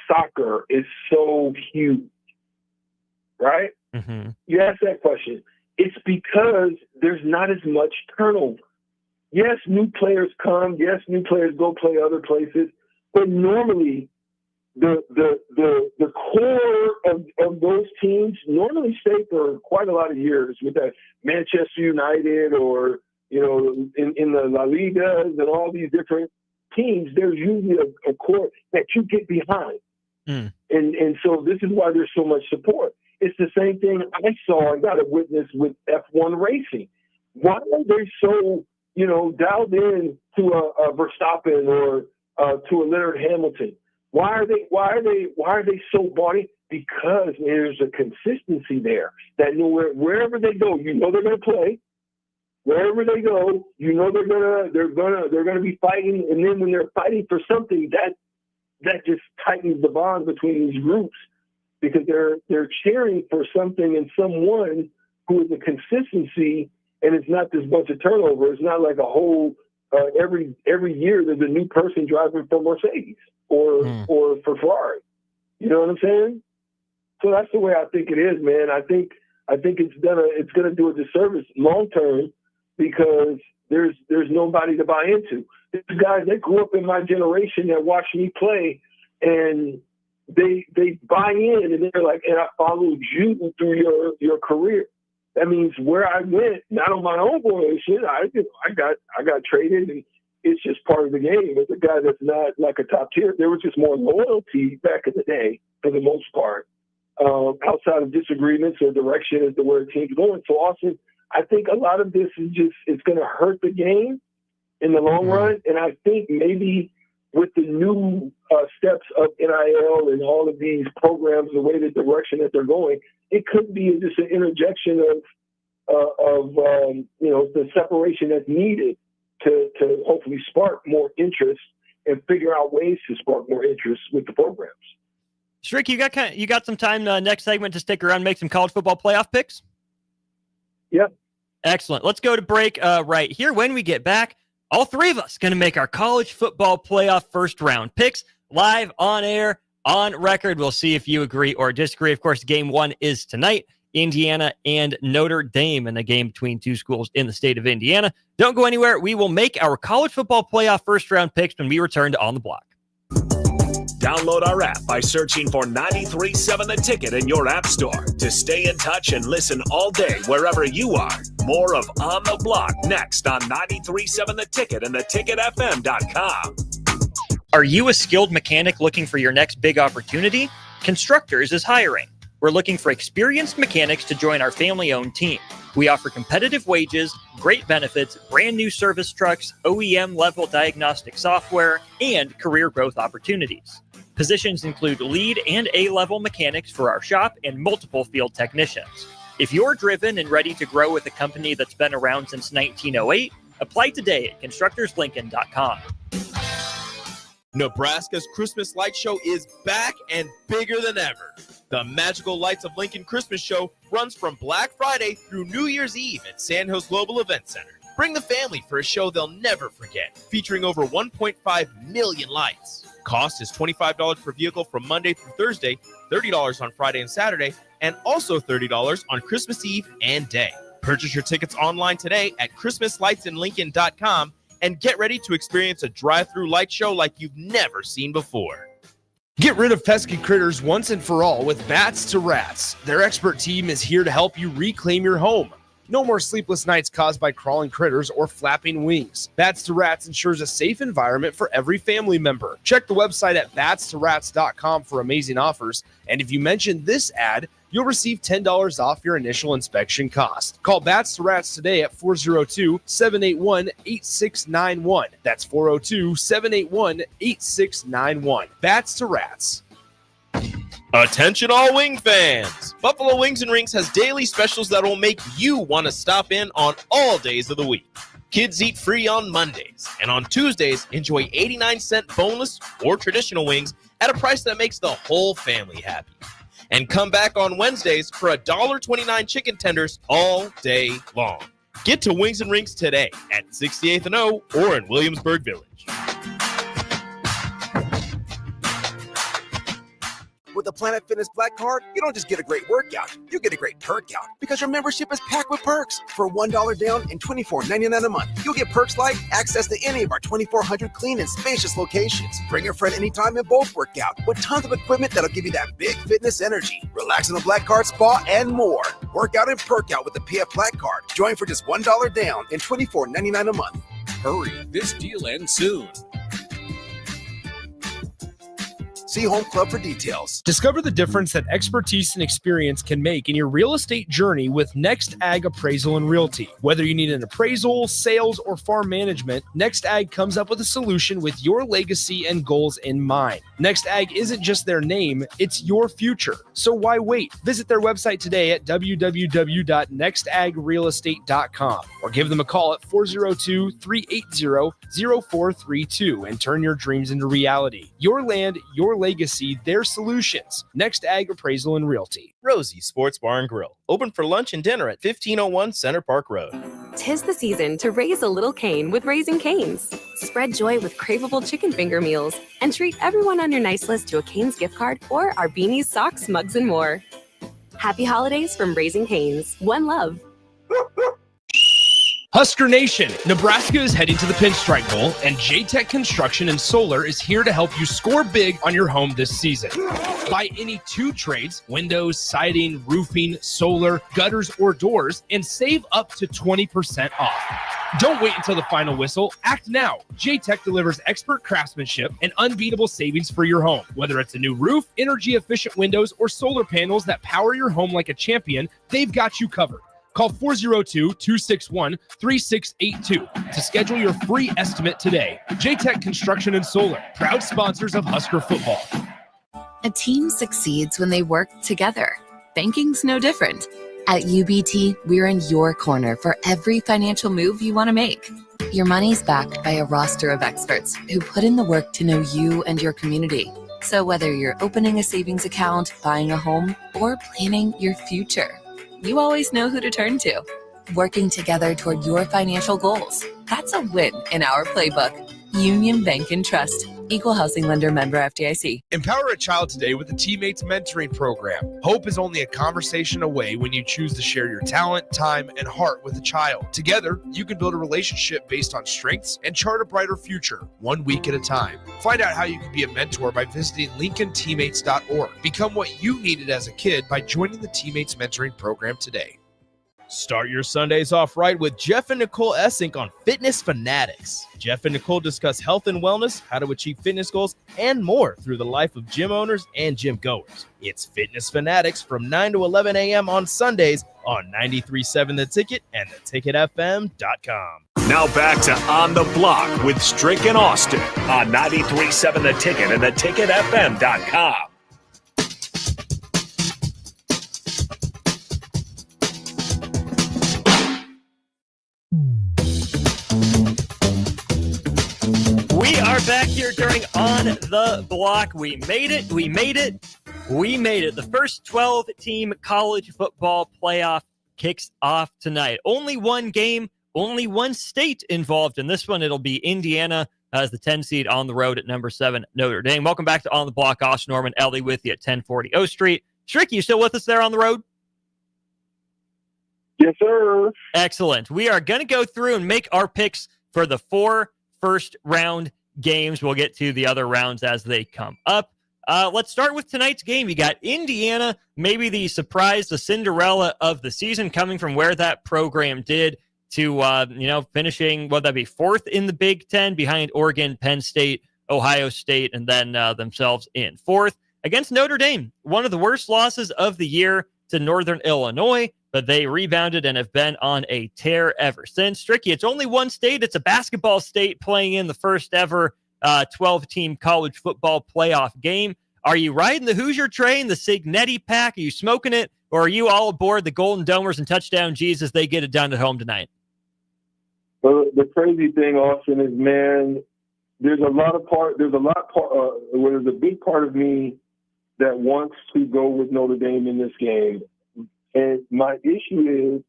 soccer is so huge, right? You ask that question. It's because there's not as much turnover. Yes, new players come. Yes, new players go play other places. But normally, the core of those teams normally stay for quite a lot of years. With that Manchester United or in the La Ligas and all these different teams, there's usually a core that you get behind, and so this is why there's so much support. It's the same thing I saw and got to witness with F1 racing. Why are they so dialed in to a Verstappen or to a Leonard Hamilton? Why are they so bought in? Because there's a consistency there that wherever they go, they're going to play. Wherever they go, they're gonna be fighting. And then when they're fighting for something, that just tightens the bond between these groups, because they're cheering for something and someone who is a consistency, and it's not this bunch of turnover. It's not like a whole every year there's a new person driving for Mercedes or for Ferrari. You know what I'm saying? So that's the way I think it is, man. I think it's gonna do a disservice long term, because there's nobody to buy into. There's guys that grew up in my generation that watched me play, and they buy in, and they're like, and I followed you through your career. That means where I went, not on my own volition. I got traded, and it's just part of the game. As a guy that's not like a top tier, there was just more loyalty back in the day for the most part, outside of disagreements or direction as to where the team's going. So Austin, I think a lot of this is it's going to hurt the game in the long run. And I think maybe with the new steps of NIL and all of these programs, the way the direction that they're going, it could be just an interjection of the separation that's needed to hopefully spark more interest and figure out ways to spark more interest with the programs. Strick, you got some time next segment to stick around and make some college football playoff picks? Yep. Excellent. Let's go to break right here. When we get back, all three of us going to make our college football playoff first round picks live on air On record, we'll see if you agree or disagree. Of course, game one is tonight. Indiana and Notre Dame in a game between two schools in the state of Indiana. Don't go anywhere. We will make our college football playoff first-round picks when we return to On the Block. Download our app by searching for 93.7 The Ticket in your app store to stay in touch and listen all day wherever you are. More of On the Block next on 93.7 The Ticket and theticketfm.com. Are you a skilled mechanic looking for your next big opportunity? Constructors is hiring. We're looking for experienced mechanics to join our family-owned team. We offer competitive wages, great benefits, brand new service trucks, OEM-level diagnostic software, and career growth opportunities. Positions include lead and A-level mechanics for our shop and multiple field technicians. If you're driven and ready to grow with a company that's been around since 1908, apply today at constructorslincoln.com. Nebraska's Christmas Light Show is back and bigger than ever. The Magical Lights of Lincoln Christmas Show runs from Black Friday through New Year's Eve at Sandhills Global Event Center. Bring the family for a show they'll never forget, featuring over 1.5 million lights. Cost is $25 per vehicle from Monday through Thursday, $30 on Friday and Saturday, and also $30 on Christmas Eve and day. Purchase your tickets online today at ChristmasLightsInLincoln.com and get ready to experience a drive-through light show like you've never seen before. Get rid of pesky critters once and for all with Bats to Rats. Their expert team is here to help you reclaim your home. No more sleepless nights caused by crawling critters or flapping wings. Bats to Rats ensures a safe environment for every family member. Check the website at batstoRats.com for amazing offers. And if you mention this ad, you'll receive $10 off your initial inspection cost. Call Bats to Rats today at 402-781-8691. That's 402-781-8691. Bats to Rats. Attention all wing fans! Buffalo Wings and Rings has daily specials that will make you want to stop in on all days of the week. Kids eat free on Mondays, and on Tuesdays, enjoy 89-cent boneless or traditional wings at a price that makes the whole family happy. And come back on Wednesdays for $1.29 chicken tenders all day long. Get to Wings and Rings today at 68th and O or in Williamsburg Village. With the Planet Fitness Black Card, you don't just get a great workout, you get a great perk out because your membership is packed with perks. For $1 down and $24.99 a month, you'll get perks like access to any of our 2,400 clean and spacious locations. Bring a friend anytime and both work out with tons of equipment that'll give you that big fitness energy. Relax in the Black Card spa and more. Work out and perk out with the PF Black Card. Join for just $1 down and $24.99 a month. Hurry, this deal ends soon. See Home Club for details. Discover the difference that expertise and experience can make in your real estate journey with Next Ag Appraisal and Realty. Whether you need an appraisal, sales, or farm management, Next Ag comes up with a solution with your legacy and goals in mind. Next Ag isn't just their name, it's your future. So why wait? Visit their website today at www.nextagrealestate.com or give them a call at 402-380-0432 and turn your dreams into reality. Your land, your legacy, their solutions. Next Ag Appraisal and Realty. Rosie Sports Bar and Grill, open for lunch and dinner at 1501 Center Park Road. 'Tis the season to raise a little Cane with Raising Cane's. Spread joy with craveable chicken finger meals and treat everyone on your nice list to a Cane's gift card or our beanies, socks, mugs, and more. Happy holidays from Raising Cane's. One love. Husker Nation, Nebraska is heading to the Pinstripe Bowl, and J-Tech Construction and Solar is here to help you score big on your home this season. Buy any 2 trades, windows, siding, roofing, solar, gutters, or doors, and save up to 20% off. Don't wait until the final whistle. Act now. J-Tech delivers expert craftsmanship and unbeatable savings for your home. Whether it's a new roof, energy-efficient windows, or solar panels that power your home like a champion, they've got you covered. Call 402-261-3682 to schedule your free estimate today. J-Tech Construction and Solar, proud sponsors of Husker football. A team succeeds when they work together. Banking's no different. At UBT, we're in your corner for every financial move you want to make. Your money's backed by a roster of experts who put in the work to know you and your community. So whether you're opening a savings account, buying a home, or planning your future, you always know who to turn to. Working together toward your financial goals. That's a win in our playbook. Union Bank and Trust, Equal housing lender, member FDIC. Empower a child today with the Teammates Mentoring Program. Hope is only a conversation away when you choose to share your talent, time, and heart with a child. Together, you can build a relationship based on strengths and chart a brighter future, 1 week at a time. Find out how you can be a mentor by visiting LincolnTeammates.org. Become what you needed as a kid by joining the Teammates Mentoring Program today. Start your Sundays off right with Jeff and Nicole Essink on Fitness Fanatics. Jeff and Nicole discuss health and wellness, how to achieve fitness goals, and more through the life of gym owners and gym goers. It's Fitness Fanatics from 9 to 11 a.m. on Sundays on 93.7 The Ticket and theticketfm.com. Now back to On the Block with Strick and Austin on 93.7 The Ticket and theticketfm.com. We are back here during On the Block. We made it. The first 12-team college football playoff kicks off tonight. Only one game, only one state involved in this one. It'll be Indiana as the 10 seed on the road at number 7, Notre Dame. Welcome back to On the Block. Austin Norman, Ellie with you at 1040 O Street. Strick, you still with us there on the road? Yes, sir. Excellent. We are going to go through and make our picks for the 4 first round games. We'll get to the other rounds as they come up. Let's start with tonight's game. You got Indiana, maybe the surprise, the Cinderella of the season, coming from where that program did to, finishing, what that'd be, 4th in the Big Ten behind Oregon, Penn State, Ohio State, and then themselves in 4th against Notre Dame. One of the worst losses of the year to Northern Illinois, but they rebounded and have been on a tear ever since. Stricky, it's only one state. It's a basketball state playing in the first ever 12-team college football playoff game. Are you riding the Hoosier train, the Signetti pack? Are you smoking it? Or are you all aboard the Golden Domers and Touchdown G's as they get it done at home tonight? Well, the crazy thing, Austin, is, man, there's a big part of me that wants to go with Notre Dame in this game. And my issue is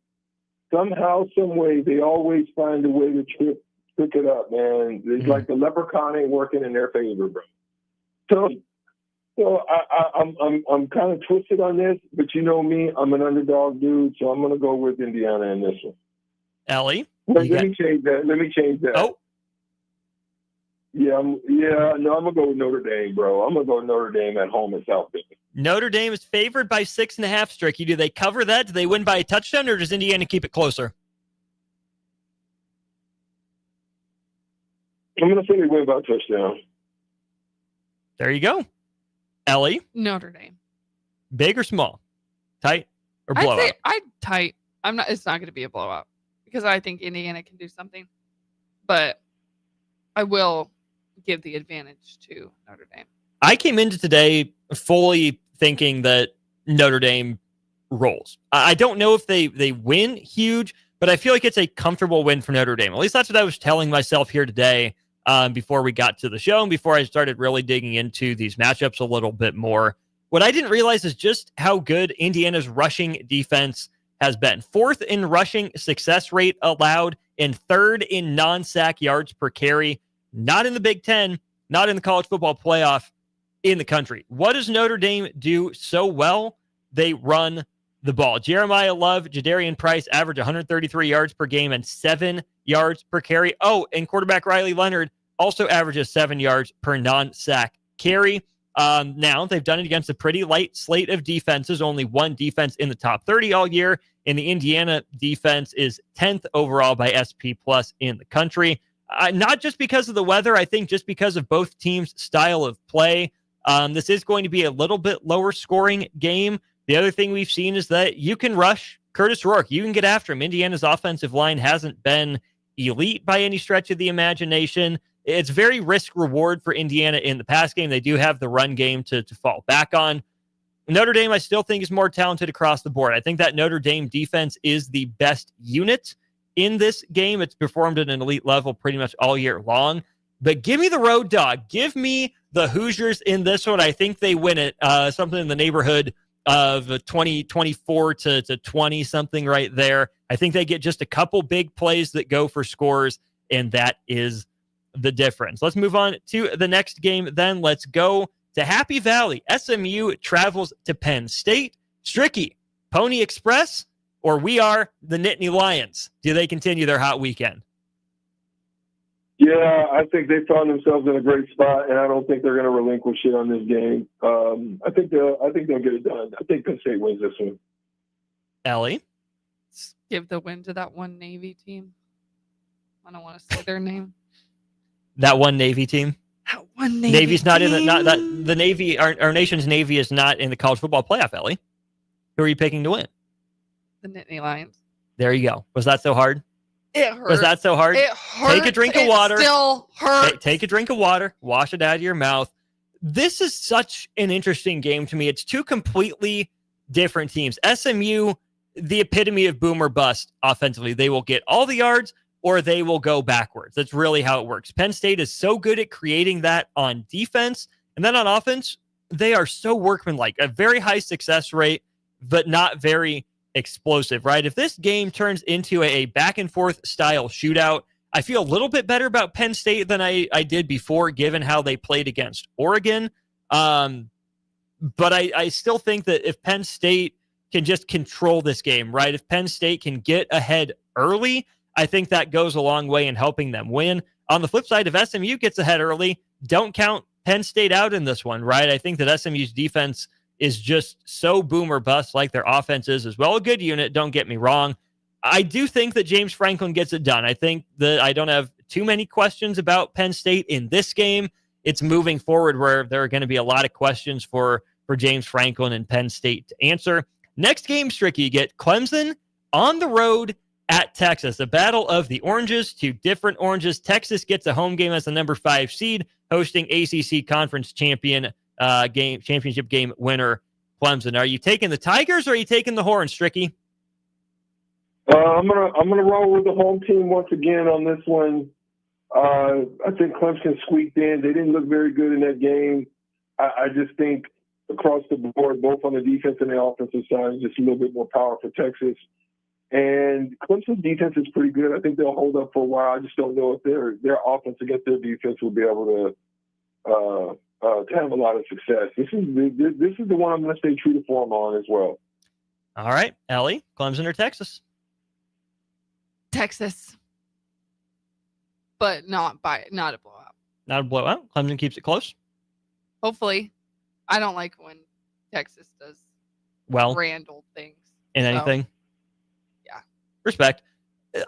somehow, some way, they always find a way to trick it up, man. It's like the leprechaun ain't working in their favor, bro. So I'm kind of twisted on this, but you know me, I'm an underdog dude, so I'm going to go with Indiana in this one. Ellie? Let me change that. Oh. I'm going to go with Notre Dame, bro. I'm going to go with Notre Dame at home in South Bend. Notre Dame is favored by 6.5, Stricky. Do they cover that? Do they win by a touchdown, or does Indiana keep it closer? I'm going to say they win by a touchdown. There you go. Ellie? Notre Dame. Big or small? Tight or blowout? I'd tight. It's not going to be a blowout because I think Indiana can do something. But I will give the advantage to Notre Dame. I came into today fully thinking that Notre Dame rolls. I don't know if they win huge, but I feel like it's a comfortable win for Notre Dame. At least that's what I was telling myself here today before we got to the show and before I started really digging into these matchups a little bit more. What I didn't realize is just how good Indiana's rushing defense has been. 4th in rushing success rate allowed and 3rd in non-sack yards per carry. Not in the Big Ten, not in the college football playoff, in the country. What does Notre Dame do so well? They run the ball. Jeremiah Love, Jadarian Price average 133 yards per game and 7 yards per carry. Oh, and quarterback Riley Leonard also averages 7 yards per non-sack carry. Now, they've done it against a pretty light slate of defenses, only one defense in the top 30 all year, and the Indiana defense is 10th overall by SP Plus in the country. Not just because of the weather, I think just because of both teams' style of play. This is going to be a little bit lower scoring game. The other thing we've seen is that you can rush Curtis Rourke. You can get after him. Indiana's offensive line hasn't been elite by any stretch of the imagination. It's very risk reward for Indiana in the pass game. They do have the run game to fall back on. Notre Dame, I still think, is more talented across the board. I think that Notre Dame defense is the best unit in this game. It's performed at an elite level pretty much all year long. But give me the road dog. Give me the Hoosiers in this one. I think they win it. Something in the neighborhood of 24 to 20, something right there. I think they get just a couple big plays that go for scores, and that is the difference. Let's move on to the next game then. Let's go to Happy Valley. SMU travels to Penn State. Stricky, Pony Express, or we are the Nittany Lions? Do they continue their hot weekend? Yeah, I think they found themselves in a great spot, and I don't think they're going to relinquish it on this game. I think they'll get it done. I think Penn State wins this one. Ellie? Give the win to that one Navy team. I don't want to say their name. That one Navy team? That one Navy Navy's not team. in the Navy. Our nation's Navy is not in the college football playoff, Ellie. Who are you picking to win? The Nittany Lions. There you go. Was that so hard? It hurt. Was that so hard? It hurt. Take a drink of water. Still hurt. Take a drink of water. Wash it out of your mouth. This is such an interesting game to me. It's two completely different teams. SMU, the epitome of boom or bust offensively. They will get all the yards or they will go backwards. That's really how it works. Penn State is so good at creating that on defense. And then on offense, they are so workmanlike. A very high success rate, but not very explosive, right? If this game turns into a back and forth style shootout, I feel a little bit better about Penn State than I did before, given how they played against Oregon. But I still think that if Penn State can just control this game, right? If Penn State can get ahead early, I think that goes a long way in helping them win. On the flip side, if SMU gets ahead early, don't count Penn State out in this one, right? I think that SMU's defense is just so boom or bust like their offense is as well. A good unit, don't get me wrong. I do think that James Franklin gets it done. I think that I don't have too many questions about Penn State in this game. It's moving forward where there are going to be a lot of questions for James Franklin and Penn State to answer. Next game, Stricky, you get Clemson on the road at Texas. A battle of the oranges, two different oranges. Texas gets a home game as the number 5 seed, hosting ACC conference championship game winner Clemson. Are you taking the Tigers or are you taking the Horns, Stricky? I'm gonna roll with the home team once again on this one. I think Clemson squeaked in. They didn't look very good in that game. I just think across the board, both on the defense and the offensive side, just a little bit more power for Texas. And Clemson's defense is pretty good. I think they'll hold up for a while. I just don't know if their offense against their defense will be able to have a lot of success. This is the one I'm going to stay true to form on as well. All right, Ellie, Clemson or Texas? Texas, but not a blowout. Not a blowout. Clemson keeps it close. Hopefully, I don't like when Texas does random things in anything. So, yeah, respect.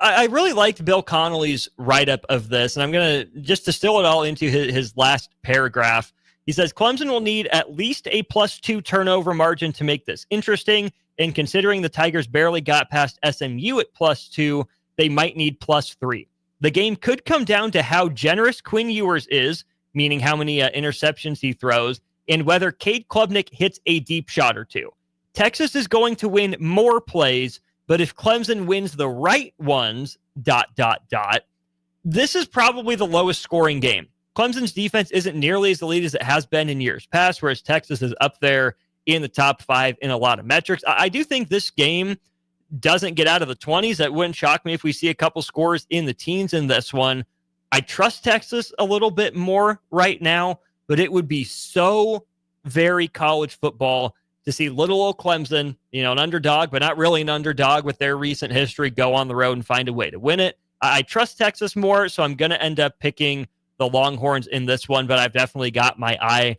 I really liked Bill Connolly's write-up of this, and I'm going to just distill it all into his last paragraph. He says, Clemson will need at least a +2 turnover margin to make this interesting, and considering the Tigers barely got past SMU at +2, they might need +3. The game could come down to how generous Quinn Ewers is, meaning how many interceptions he throws, and whether Cade Klubnik hits a deep shot or two. Texas is going to win more plays, but if Clemson wins the right ones, ... this is probably the lowest scoring game. Clemson's defense isn't nearly as elite as it has been in years past, whereas Texas is up there in the top 5 in a lot of metrics. I do think this game doesn't get out of the 20s. That wouldn't shock me if we see a couple scores in the teens in this one. I trust Texas a little bit more right now, but it would be so very college football to see little old Clemson, an underdog, but not really an underdog with their recent history, go on the road and find a way to win it. I trust Texas more, so I'm going to end up picking the Longhorns in this one, but I've definitely got my eye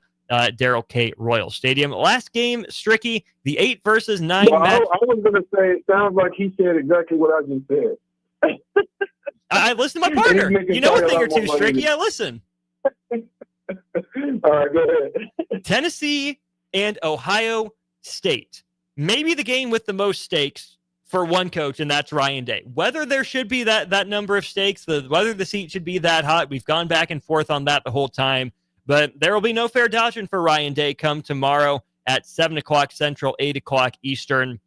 Darrell K. Royal Stadium. Last game, Stricky, the 8 versus 9 match. I was going to say, it sounds like he said exactly what I just said. I listen to my partner. You know a thing or two, Stricky. I listen. All right, go ahead. Tennessee and Ohio State. Maybe the game with the most stakes for one coach, and that's Ryan Day. Whether there should be that number of stakes, whether the seat should be that hot, we've gone back and forth on that the whole time. But there will be no fair dodging for Ryan Day come tomorrow at 7 o'clock Central, 8 o'clock Eastern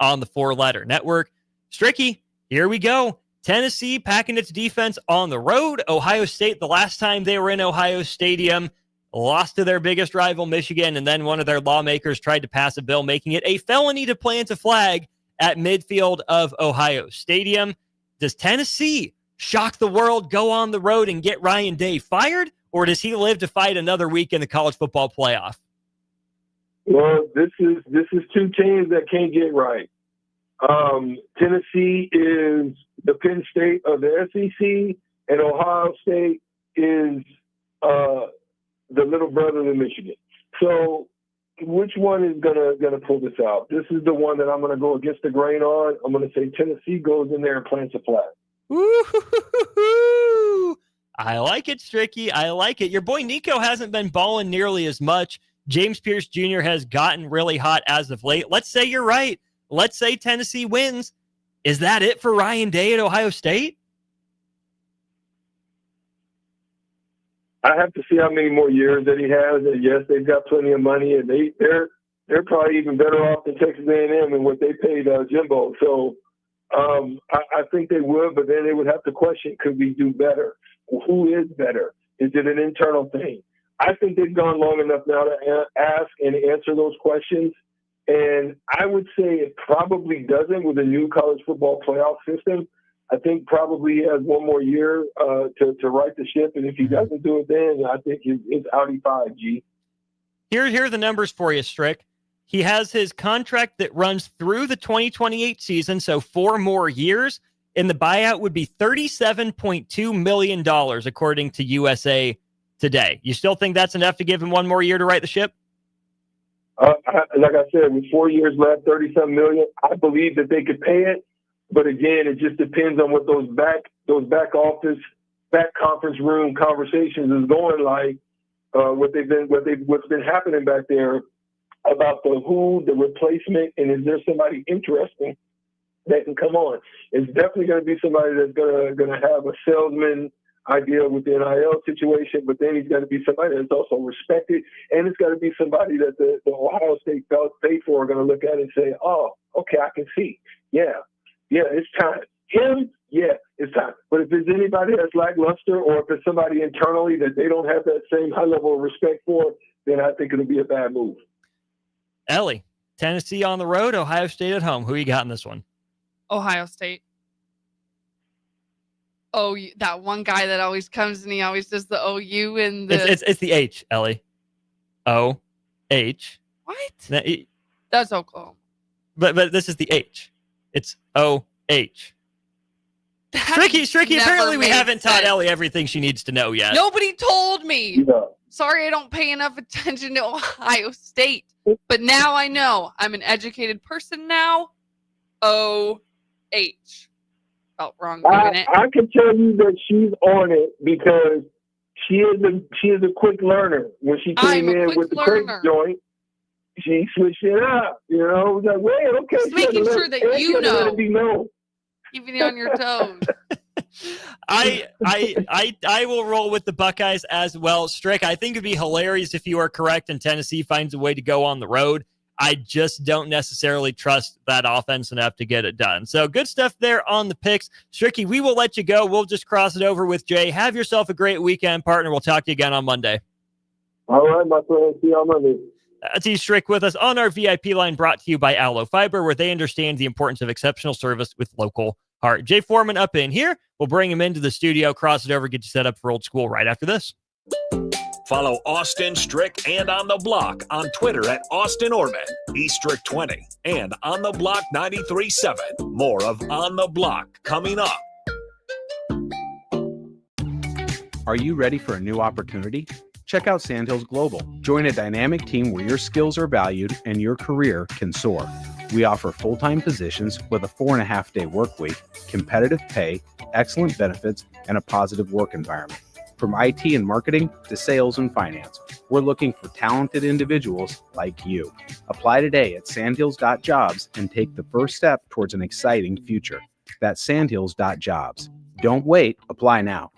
on the 4-letter network. Stricky, here we go. Tennessee packing its defense on the road. Ohio State, the last time they were in Ohio Stadium, lost to their biggest rival, Michigan, and then one of their lawmakers tried to pass a bill making it a felony to plant a flag at midfield of Ohio Stadium. Does Tennessee shock the world, go on the road, and get Ryan Day fired? Or does he live to fight another week in the college football playoff? Well, this is two teams that can't get right. Tennessee is the Penn State of the SEC, and Ohio State is the little brother of Michigan. So which one is gonna pull this out? This is the one that I'm gonna go against the grain on. I'm gonna say Tennessee goes in there and plants a flag. Ooh, I like it, Stricky. I like it. Your boy Nico hasn't been balling nearly as much. James Pierce Jr. has gotten really hot as of late. Let's say you're right. Let's say Tennessee wins. Is that it for Ryan Day at Ohio State? I have to see how many more years that he has. And yes, they've got plenty of money, and they're probably even better off than Texas A&M and what they paid Jimbo. So I think they would, but then they would have to question: could we do better? Who is better? Is it an internal thing? I think they've gone long enough now to ask and answer those questions. And I would say it probably doesn't with the new college football playoff system. I think probably he has one more year to right the ship. And if he doesn't do it then, I think it's Audi 5, G. Here are the numbers for you, Strick. He has his contract that runs through the 2028 season, so 4 more years. And the buyout would be $37.2 million, according to USA Today. You still think that's enough to give him one more year to right the ship? Like I said, with 4 years left, $37 million, I believe that they could pay it. But again, it just depends on what those back conference room conversations is going like. What's been happening back there about the replacement, and is there somebody interesting that can come on? It's definitely going to be somebody that's going to have a salesman idea with the NIL situation, but then he's got to be somebody that's also respected, and it's got to be somebody that the Ohio State paid for are going to look at and say, oh, okay, I can see. Yeah, it's time. Him, yeah, it's time. But if it's anybody that's lackluster, or if it's somebody internally that they don't have that same high level of respect for, then I think it'll be a bad move. Ellie, Tennessee on the road, Ohio State at home. Who you got in this one? Ohio State. Oh, that one guy that always comes and he always does the OU and the... It's the H, Ellie. O-H. What? That's Oklahoma. But this is the H. It's O-H. Stricky, apparently we haven't taught Ellie everything she needs to know yet. Nobody told me. Yeah. Sorry I don't pay enough attention to Ohio State. But now I know. I'm an educated person now. O-H. Felt wrong doing it. I can tell you that she's on it because she is a quick learner. When she came in with the quick joint, she switched it up. You know, it was like, wait, okay. Just making sure that you know. Know. Keeping you on your toes. I will roll with the Buckeyes as well. Strick, I think it'd be hilarious if you are correct and Tennessee finds a way to go on the road. I just don't necessarily trust that offense enough to get it done. So good stuff there on the picks. Stricky, we will let you go. We'll just cross it over with Jay. Have yourself a great weekend, partner. We'll talk to you again on Monday. All right, my friend. See you on Monday. That's Strick with us on our VIP line, brought to you by Aloe Fiber, where they understand the importance of exceptional service with local heart. Jay Foreman up in here. We'll bring him into the studio, cross it over, get you set up for old school right after this. Follow Austin, Strick, and On the Block on Twitter at Austin Orman, eStrick20, and On the Block 93.7. More of On the Block coming up. Are you ready for a new opportunity? Check out Sandhills Global. Join a dynamic team where your skills are valued and your career can soar. We offer full-time positions with a 4.5-day work week, competitive pay, excellent benefits, and a positive work environment. From IT and marketing to sales and finance, we're looking for talented individuals like you. Apply today at sandhills.jobs and take the first step towards an exciting future. That's sandhills.jobs. Don't wait, apply now.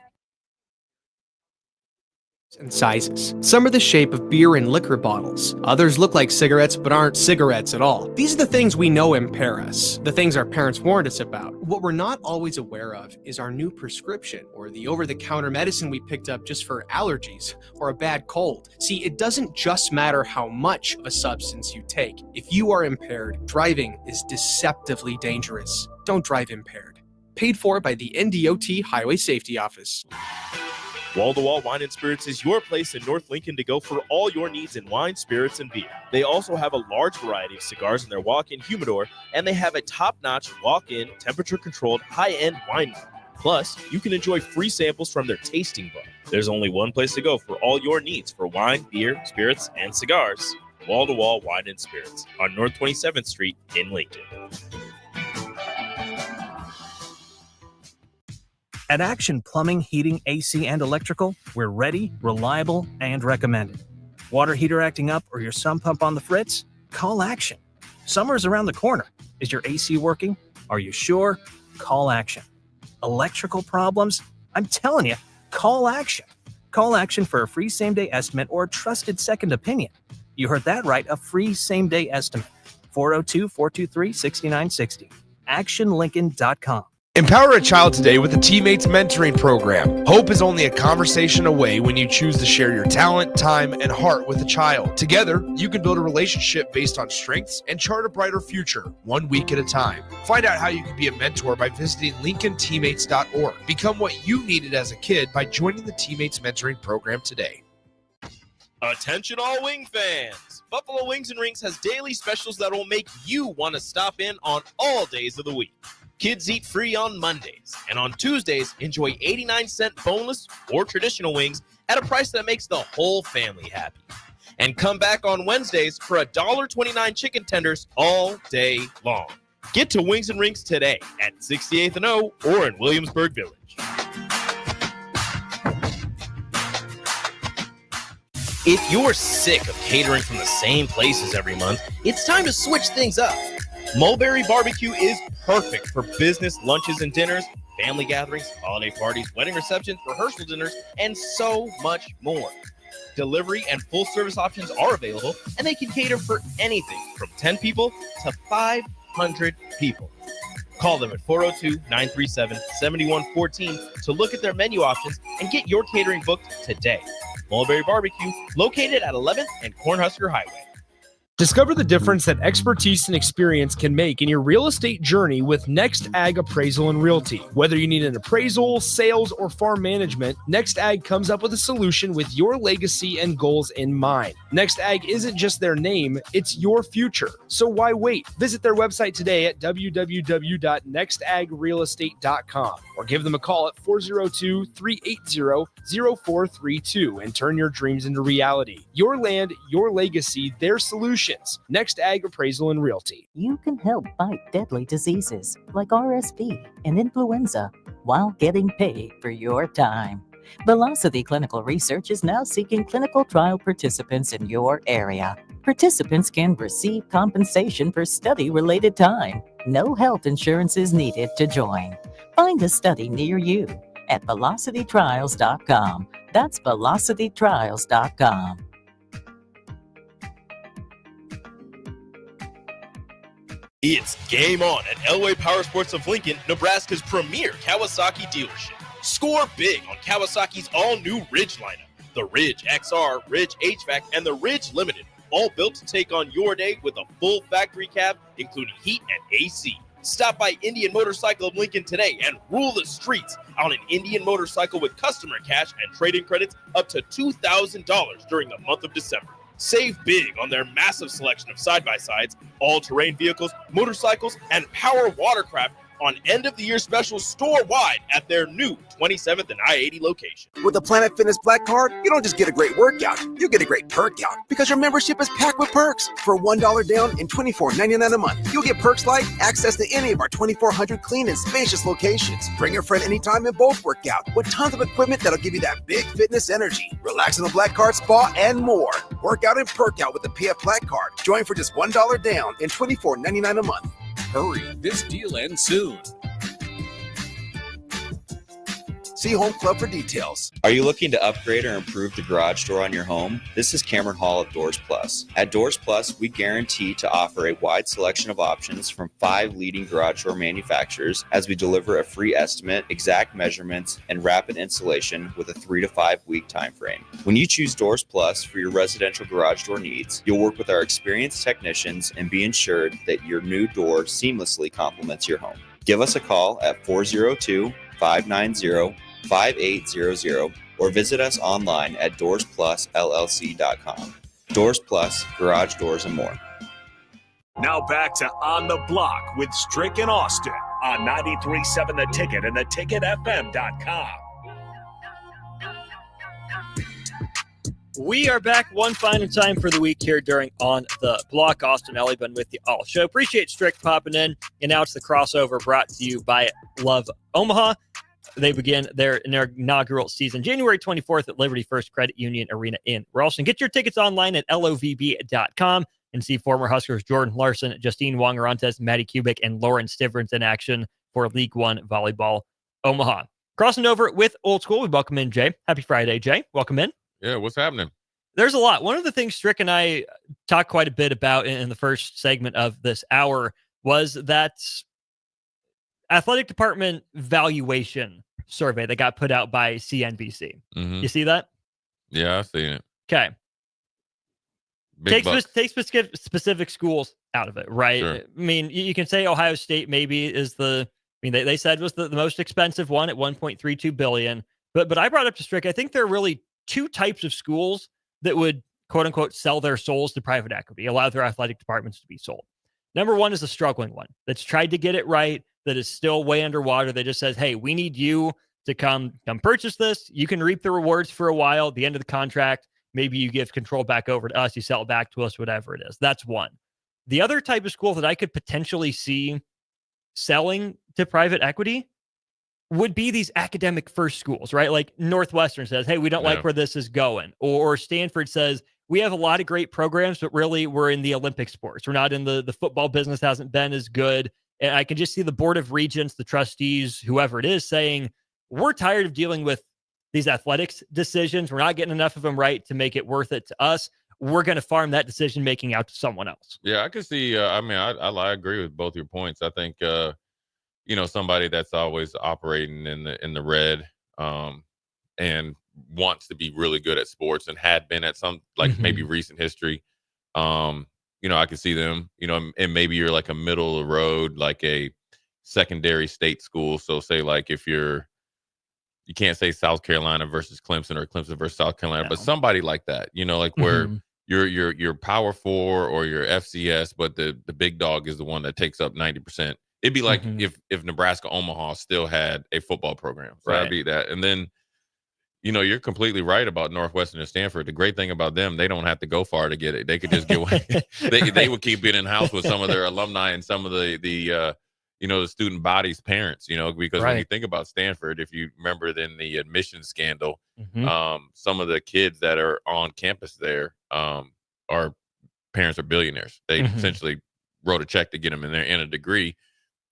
And sizes. Some are the shape of beer and liquor bottles. Others look like cigarettes but aren't cigarettes at all. These are the things we know impair us, the things our parents warned us about. What we're not always aware of is our new prescription or the over-the-counter medicine we picked up just for allergies or a bad cold. See, it doesn't just matter how much of a substance you take. If you are impaired, driving is deceptively dangerous. Don't drive impaired. Paid for by the NDOT Highway Safety Office. Wall to Wall Wine and Spirits is your place in North Lincoln to go for all your needs in wine, spirits, and beer. They also have a large variety of cigars in their walk-in humidor, and they have a top-notch walk-in, temperature-controlled, high-end wine room. Plus, you can enjoy free samples from their tasting book. There's only one place to go for all your needs for wine, beer, spirits, and cigars. Wall to Wall Wine and Spirits on North 27th Street in Lincoln. At Action Plumbing, Heating, AC, and Electrical, we're ready, reliable, and recommended. Water heater acting up or your sump pump on the fritz? Call Action. Summer's around the corner. Is your AC working? Are you sure? Call Action. Electrical problems? I'm telling you, call Action. Call Action for a free same-day estimate or a trusted second opinion. You heard that right, a free same-day estimate. 402-423-6960. ActionLincoln.com. Empower a child today with the Teammates Mentoring Program. Hope is only a conversation away when you choose to share your talent, time, and heart with a child. Together, you can build a relationship based on strengths and chart a brighter future, 1 week at a time. Find out how you can be a mentor by visiting LincolnTeammates.org. Become what you needed as a kid by joining the Teammates Mentoring Program today. Attention all wing fans! Buffalo Wings and Rings has daily specials that will make you want to stop in on all days of the week. Kids eat free on Mondays, and on Tuesdays, enjoy 89-cent boneless or traditional wings at a price that makes the whole family happy. And come back on Wednesdays for $1.29 chicken tenders all day long. Get to Wings and Rings today at 68th and O or in Williamsburg Village. If you're sick of catering from the same places every month, it's time to switch things up. Mulberry Barbecue is perfect for business lunches and dinners, family gatherings, holiday parties, wedding receptions, rehearsal dinners, and so much more. Delivery and full-service options are available, and they can cater for anything from 10 people to 500 people. Call them at 402-937-7114 to look at their menu options and get your catering booked today. Mulberry Barbecue, located at 11th and Cornhusker Highway. Discover the difference that expertise and experience can make in your real estate journey with Next Ag Appraisal and Realty. Whether you need an appraisal, sales, or farm management, Next Ag comes up with a solution with your legacy and goals in mind. Next Ag isn't just their name, it's your future. So why wait? Visit their website today at www.nextagrealestate.com or give them a call at 402-380-0432 and turn your dreams into reality. Your land, your legacy, their solutions. Next Ag Appraisal and Realty. You can help fight deadly diseases like RSV and influenza while getting paid for your time. Velocity Clinical Research is now seeking clinical trial participants in your area. Participants can receive compensation for study-related time. No health insurance is needed to join. Find a study near you at velocitytrials.com. That's velocitytrials.com. It's game on at Elway Power Sports of Lincoln, Nebraska's premier Kawasaki dealership. Score big on Kawasaki's all-new Ridge lineup. The Ridge XR, Ridge HVAC, and the Ridge Limited, all built to take on your day with a full factory cab, including heat and AC. Stop by Indian Motorcycle of Lincoln today and rule the streets on an Indian motorcycle with customer cash and trade-in credits up to $2,000 during the month of December. Save big on their massive selection of side-by-sides, all-terrain vehicles, motorcycles, and power watercraft on end-of-the-year specials store-wide at their new 27th and I-80 location. With the Planet Fitness Black Card, you don't just get a great workout, you get a great perk out because your membership is packed with perks. For $1 down and $24.99 a month, you'll get perks like access to any of our 2,400 clean and spacious locations. Bring a friend anytime and both work out with tons of equipment that'll give you that big fitness energy. Relax in the Black Card spa and more. Work out and perk out with the PF Black Card. Join for just $1 down and $24.99 a month. Hurry, this deal ends soon. See Home Club for details. Are you looking to upgrade or improve the garage door on your home? This is Cameron Hall of Doors Plus. At Doors Plus, we guarantee to offer a wide selection of options from 5 leading garage door manufacturers as we deliver a free estimate, exact measurements, and rapid installation with a 3 to 5 week time frame. When you choose Doors Plus for your residential garage door needs, you'll work with our experienced technicians and be ensured that your new door seamlessly complements your home. Give us a call at 402-590-5800 or visit us online at doorsplusllc.com. Doors Plus, garage doors and more. Now back to On the Block with Strick and Austin on 93.7 The Ticket and theticketfm.com. We are back one final time for the week here during On the Block. Austin Ellie been with you all show. Appreciate Strick popping in. And now it's the crossover brought to you by Love Omaha. They begin their inaugural season January 24th at Liberty First Credit Union Arena in Ralston. Get your tickets online at lovb.com and see former Huskers Jordan Larson, Justine Wong-Arantes, Maddie Kubik, and Lauren Stivrins in action for League One Volleyball Omaha. Crossing over with Old School, we welcome in Jay. Happy Friday, Jay. Welcome in. Yeah, what's happening? There's a lot. One of the things Strick and I talked quite a bit about in the first segment of this hour was that athletic department valuation survey that got put out by CNBC. Mm-hmm. You see that? Yeah, I've seen it. Okay. Big Take specific schools out of it, right? Sure. I mean, you can say Ohio State maybe is they said was the most expensive one at $1.32 billion. But I brought up to Strick, I think there are really two types of schools that would, quote unquote, sell their souls to private equity, allow their athletic departments to be sold. Number one is a struggling one that's tried to get it right, that is still way underwater, that just says, hey, we need you to come purchase this. You can reap the rewards for a while. At the end of the contract, maybe you give control back over to us. You sell it back to us, whatever it is. That's one. The other type of school that I could potentially see selling to private equity would be these academic first schools, right? Like Northwestern says, hey, we don't like where this is going. Or Stanford says, we have a lot of great programs, but really we're in the Olympic sports. We're not in the football business, hasn't been as good. And I can just see the board of regents, the trustees, whoever it is saying, we're tired of dealing with these athletics decisions. We're not getting enough of them right to make it worth it to us. We're going to farm that decision-making out to someone else. Yeah, I can see, I agree with both your points. I think, somebody that's always operating in the red and wants to be really good at sports and had been at some, maybe recent history, I can see them, and maybe you're like a middle of the road, like a secondary state school. So say like if you can't say South Carolina versus Clemson or Clemson versus South Carolina, but somebody like that, where you're Power 4 or your FCS, but the big dog is the one that takes up 90%. It'd be like if Nebraska Omaha still had a football program. So that'd be that. And then, you're completely right about Northwestern and Stanford. The great thing about them, they don't have to go far to get it. They could just get away. They would keep it in house with some of their alumni and some of the student body's parents, because when you think about Stanford, if you remember in the admissions scandal, some of the kids that are on campus there, our parents are billionaires. They essentially wrote a check to get them in there and a degree.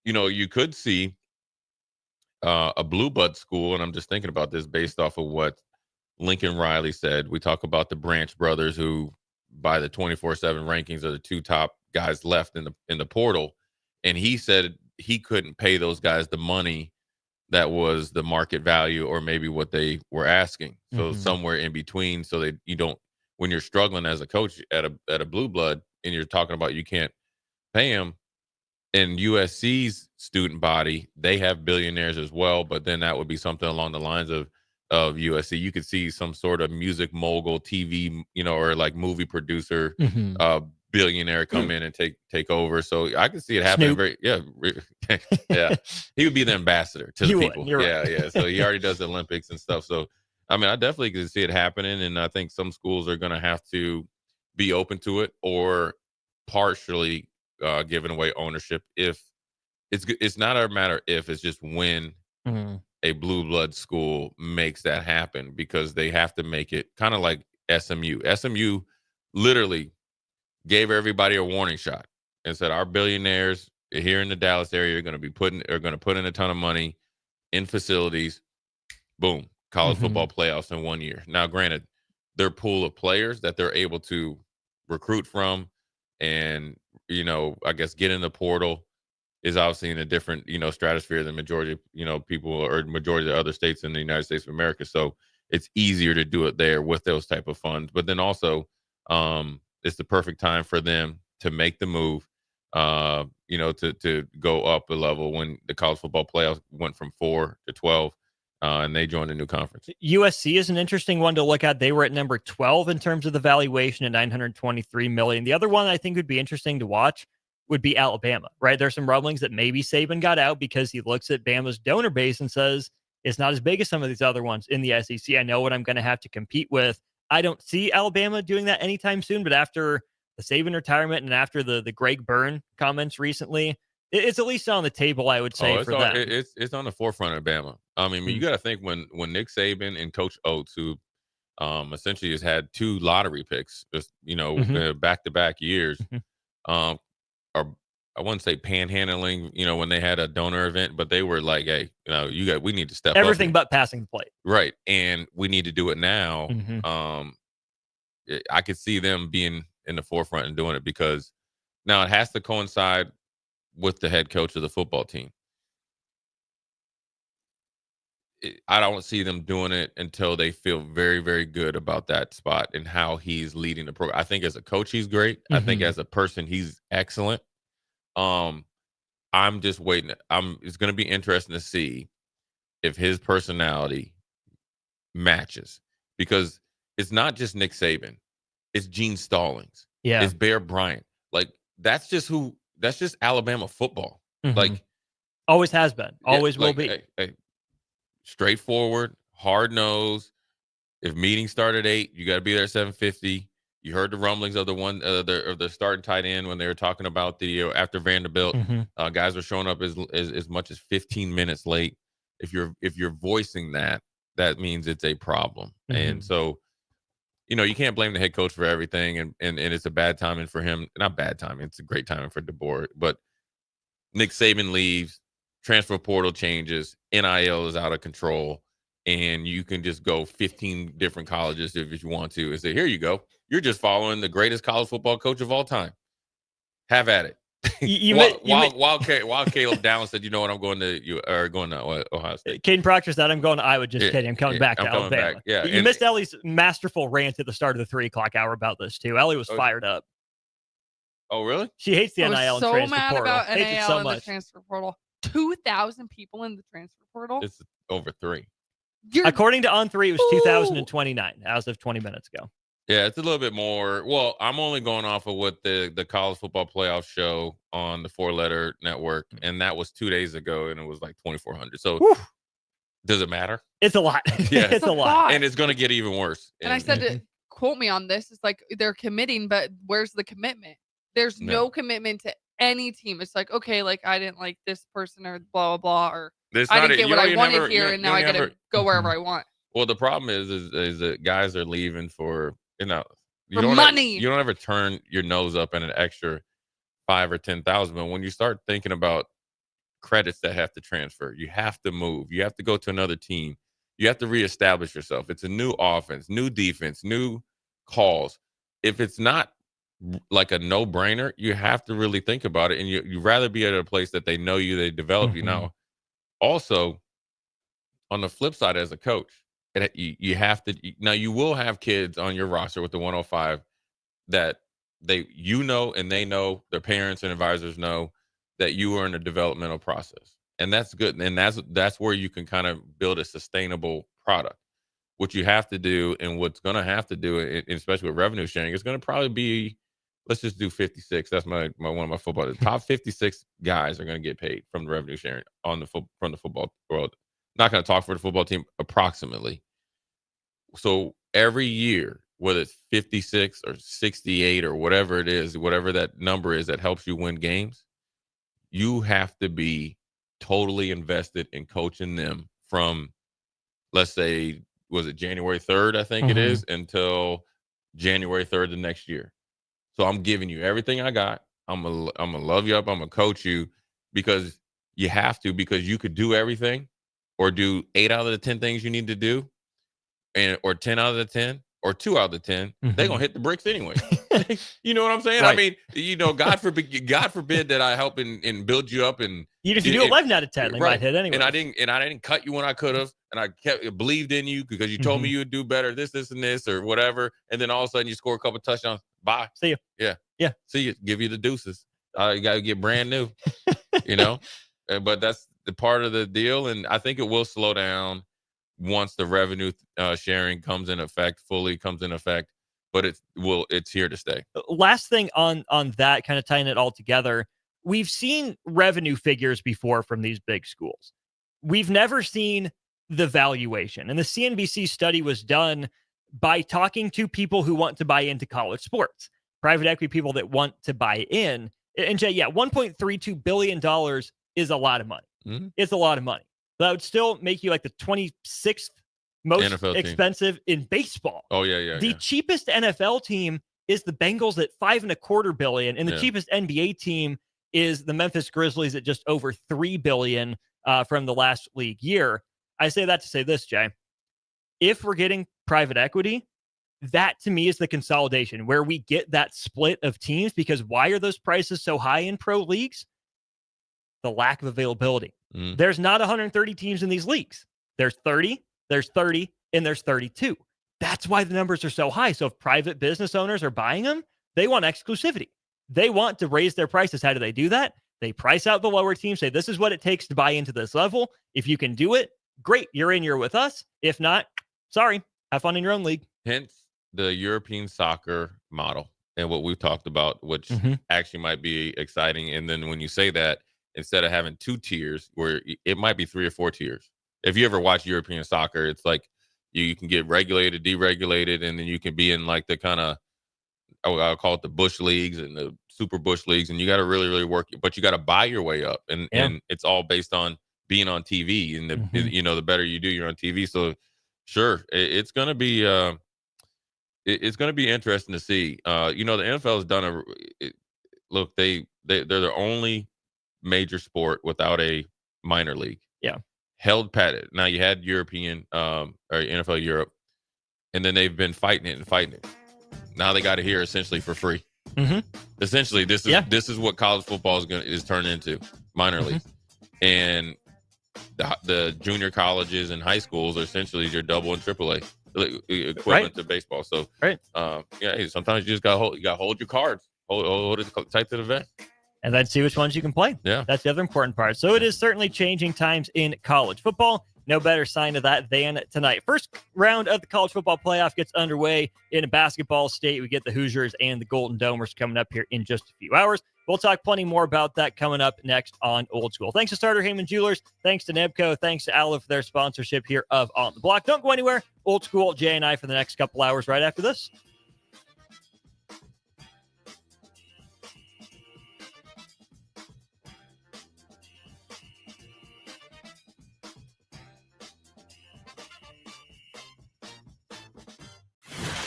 You could see a blue blood school, and I'm just thinking about this based off of what Lincoln Riley said. We talk about the Branch brothers, who by the 24/7 rankings are the two top guys left in the portal, and he said he couldn't pay those guys the money that was the market value or maybe what they were asking. So somewhere in between, so that you don't, when you're struggling as a coach at a blue blood and you're talking about you can't pay them. In USC's student body, they have billionaires as well, but then that would be something along the lines of USC. You could see some sort of music mogul, TV, or like movie producer, billionaire come in and take over. So I can see it happening. Yeah. He would be the ambassador to the people. Yeah. So he already does the Olympics and stuff. So I definitely can see it happening, and I think some schools are going to have to be open to it or partially giving away ownership. If it's not a matter if, it's just when a blue blood school makes that happen, because they have to make it kind of like SMU. SMU literally gave everybody a warning shot and said, our billionaires here in the Dallas area are going to put in a ton of money in facilities. Boom, college football playoffs in 1 year. Now, granted, their pool of players that they're able to recruit from and, I guess get in the portal is obviously in a different, stratosphere than majority of, people or majority of other states in the United States of America. So it's easier to do it there with those type of funds. But then also, it's the perfect time for them to make the move. to go up a level when the college football playoffs went from 4 to 12, and they joined a new conference. USC is an interesting one to look at. They were at number 12 in terms of the valuation at $923 million. The other one I think would be interesting to watch would be Alabama, right? There's some rumblings that maybe Saban got out because he looks at Bama's donor base and says, it's not as big as some of these other ones in the SEC. I know what I'm going to have to compete with. I don't see Alabama doing that anytime soon, but after the Saban retirement and after the Greg Byrne comments recently, it's at least on the table, I would say, for them. It's on the forefront of Bama. I mean, you got to think when Nick Saban and Coach Oates, who essentially has had 2 lottery picks, just back-to-back years, are, I wouldn't say panhandling, when they had a donor event, but they were like, hey, we need to step everything up but passing the plate. Right. And we need to do it now. I could see them being in the forefront and doing it because now it has to coincide with the head coach of the football team. I don't see them doing it until they feel very, very good about that spot and how he's leading the program. I think as a coach, he's great. I think as a person, he's excellent. I'm just waiting. It's going to be interesting to see if his personality matches, because it's not just Nick Saban. It's Gene Stallings. Yeah. It's Bear Bryant. Like, that's just Alabama football. Like, always has been, always will be. Straightforward, hard nosed. If meetings start at 8, you got to be there at 7:50. You heard the rumblings of the starting tight end when they were talking about the after Vanderbilt. Guys were showing up as much as 15 minutes late. If you're voicing that means it's a problem. And so, you can't blame the head coach for everything. And it's a bad timing for him. Not bad timing. It's a great timing for DeBoer. But Nick Saban leaves, transfer portal changes, NIL is out of control, and you can just go 15 different colleges if you want to and say, here you go. You're just following the greatest college football coach of all time. Have at it. While Caleb Downs said, I'm going to Ohio State. Caden Proctor said, I'm going to Iowa. Just kidding. I'm coming back to Alabama. Back. Yeah, you missed Ellie's masterful rant at the start of the 3 o'clock hour about this too. Ellie was fired up. Oh, really? She hates the NIL and transfer portal. So mad about NIL hates it so and much. the transfer portal. 2,000 people in the transfer portal. It's over 3. According to On3, it was 2,029 as of 20 minutes ago. Yeah, it's a little bit more. Well, I'm only going off of what the college football playoff show on the 4-letter network, and that was 2 days ago, and it was like 2,400. So does it matter? It's a lot. Yeah, it's a lot. And it's going to get even worse. And I said to quote me on this. It's like they're committing, but where's the commitment? There's no commitment to any team. It's like, okay, like I didn't like this person or blah, blah, blah, or I didn't get what I wanted here, and now I got to go wherever I want. Well, the problem is that guys are leaving for, money. You don't ever turn your nose up at an extra 5 or 10,000. But when you start thinking about credits that have to transfer, you have to move. You have to go to another team. You have to reestablish yourself. It's a new offense, new defense, new calls. If it's not like a no-brainer, you have to really think about it. And you'd rather be at a place that they know you, they develop you. Now, also, on the flip side, as a coach, you have to. Now, you will have kids on your roster with the 105 that and they know, their parents and advisors know that you are in a developmental process, and that's good. And that's where you can kind of build a sustainable product. What you have to do, and what's going to have to do, especially with revenue sharing, is going to probably be, let's just do 56. That's one of my football. The top 56 guys are going to get paid from the revenue sharing from the football world. Not going to talk for the football team, approximately. So every year, whether it's 56 or 68 or whatever it is, whatever that number is that helps you win games, you have to be totally invested in coaching them from, let's say, was it January 3rd, I think it is, until January 3rd the next year. So I'm giving you everything I got. I'm gonna love you up. I'm gonna coach you because you have to, because you could do everything or do 8 out of the 10 things you need to do, or 10 out of the 10 or 2 out of the 10. They're gonna hit the bricks anyway. You know what I'm saying? Right. I mean, God forbid that I help and build you up, and if you do 11 out of 10, they might hit anyway. And I didn't cut you when I could have, and I believed in you because you told me you would do better, this and this or whatever, and then all of a sudden you score a couple touchdowns. Bye. See you. Yeah. See you. Give you the deuces. You got to get brand new, but that's the part of the deal. And I think it will slow down once the revenue sharing fully comes in effect, but it's here to stay. Last thing on that, kind of tying it all together, we've seen revenue figures before from these big schools. We've never seen the valuation. And the CNBC study was done by talking to people who want to buy into college sports, private equity people that want to buy in. And Jay, $1.32 billion is a lot of money. Mm-hmm. It's a lot of money. That would still make you like the 26th most NFL expensive team in baseball. Oh, yeah. The cheapest NFL team is the Bengals at $5.25 billion, and the cheapest NBA team is the Memphis Grizzlies at just over $3 billion from the last league year. I say that to say this, Jay. If we're getting private equity, that to me is the consolidation where we get that split of teams, because why are those prices so high in pro leagues? The lack of availability. There's not 130 teams in these leagues. There's 30, and there's 32. That's why the numbers are so high. So if private business owners are buying them, they want exclusivity. They want to raise their prices. How do they do that? They price out the lower team, say, this is what it takes to buy into this level. If you can do it, great, you're with us. If not, sorry, have fun in your own league. Hence the European soccer model and what we've talked about, which actually might be exciting. And then when you say that, instead of having 2 tiers, where it might be 3 or 4 tiers. If you ever watch European soccer, it's like you can get regulated, deregulated, and then you can be in like the kind of, I'll call it the bush leagues and the super bush leagues, and you got to really, really work, but you got to buy your way up, and it's all based on being on TV, and the better you do, you're on TV. So sure, it's going to be it's going to be interesting to see. The NFL has done look. They're the only major sport without a minor league. Yeah. Held padded. Now you had European or NFL Europe, and then they've been fighting it. Now they got it here essentially for free. Essentially, this is what college football is turned into, minor leagues, and the junior colleges and high schools are essentially your double and triple A equivalent to baseball. So sometimes you just got to hold your cards, hold it tight to the vest. And then see which ones you can play. Yeah. That's the other important part. So it is certainly changing times in college football. No better sign of that than tonight. First round of the college football playoff gets underway in a basketball state. We get the Hoosiers and the Golden Domers coming up here in just a few hours. We'll talk plenty more about that coming up next on Old School. Thanks to Starter Heyman Jewelers. Thanks to Nebco. Thanks to Allo for their sponsorship here of On the Block. Don't go anywhere. Old School, Jay and I for the next couple hours right after this.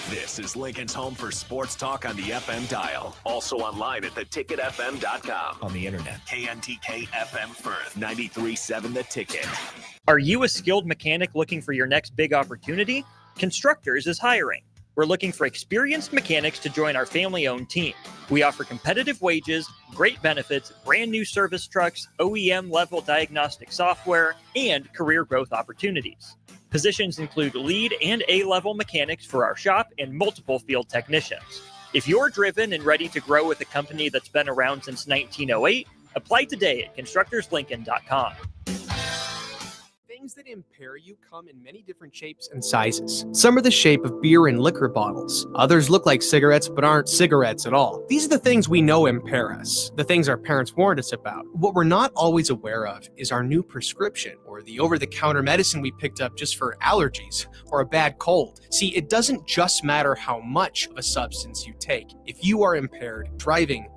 This is Lincoln's home for sports talk on the FM dial. Also online at theticketfm.com. On the internet, KNTK FM Firth, 93.7 The Ticket. Are you a skilled mechanic looking for your next big opportunity? Constructors is hiring. We're looking for experienced mechanics to join our family-owned team. We offer competitive wages, great benefits, brand new service trucks, OEM-level diagnostic software, and career growth opportunities. Positions include lead and A-level mechanics for our shop and multiple field technicians. If you're driven and ready to grow with a company that's been around since 1908, apply today at constructorslincoln.com. Things that impair you come in many different shapes and sizes. Some are the shape of beer and liquor bottles. Others look like cigarettes but aren't cigarettes at all. These are the things we know impair us, the things our parents warned us about. What we're not always aware of is our new prescription, or the over-the-counter medicine we picked up just for allergies or a bad cold. See, it doesn't just matter how much of a substance you take. If you are impaired, driving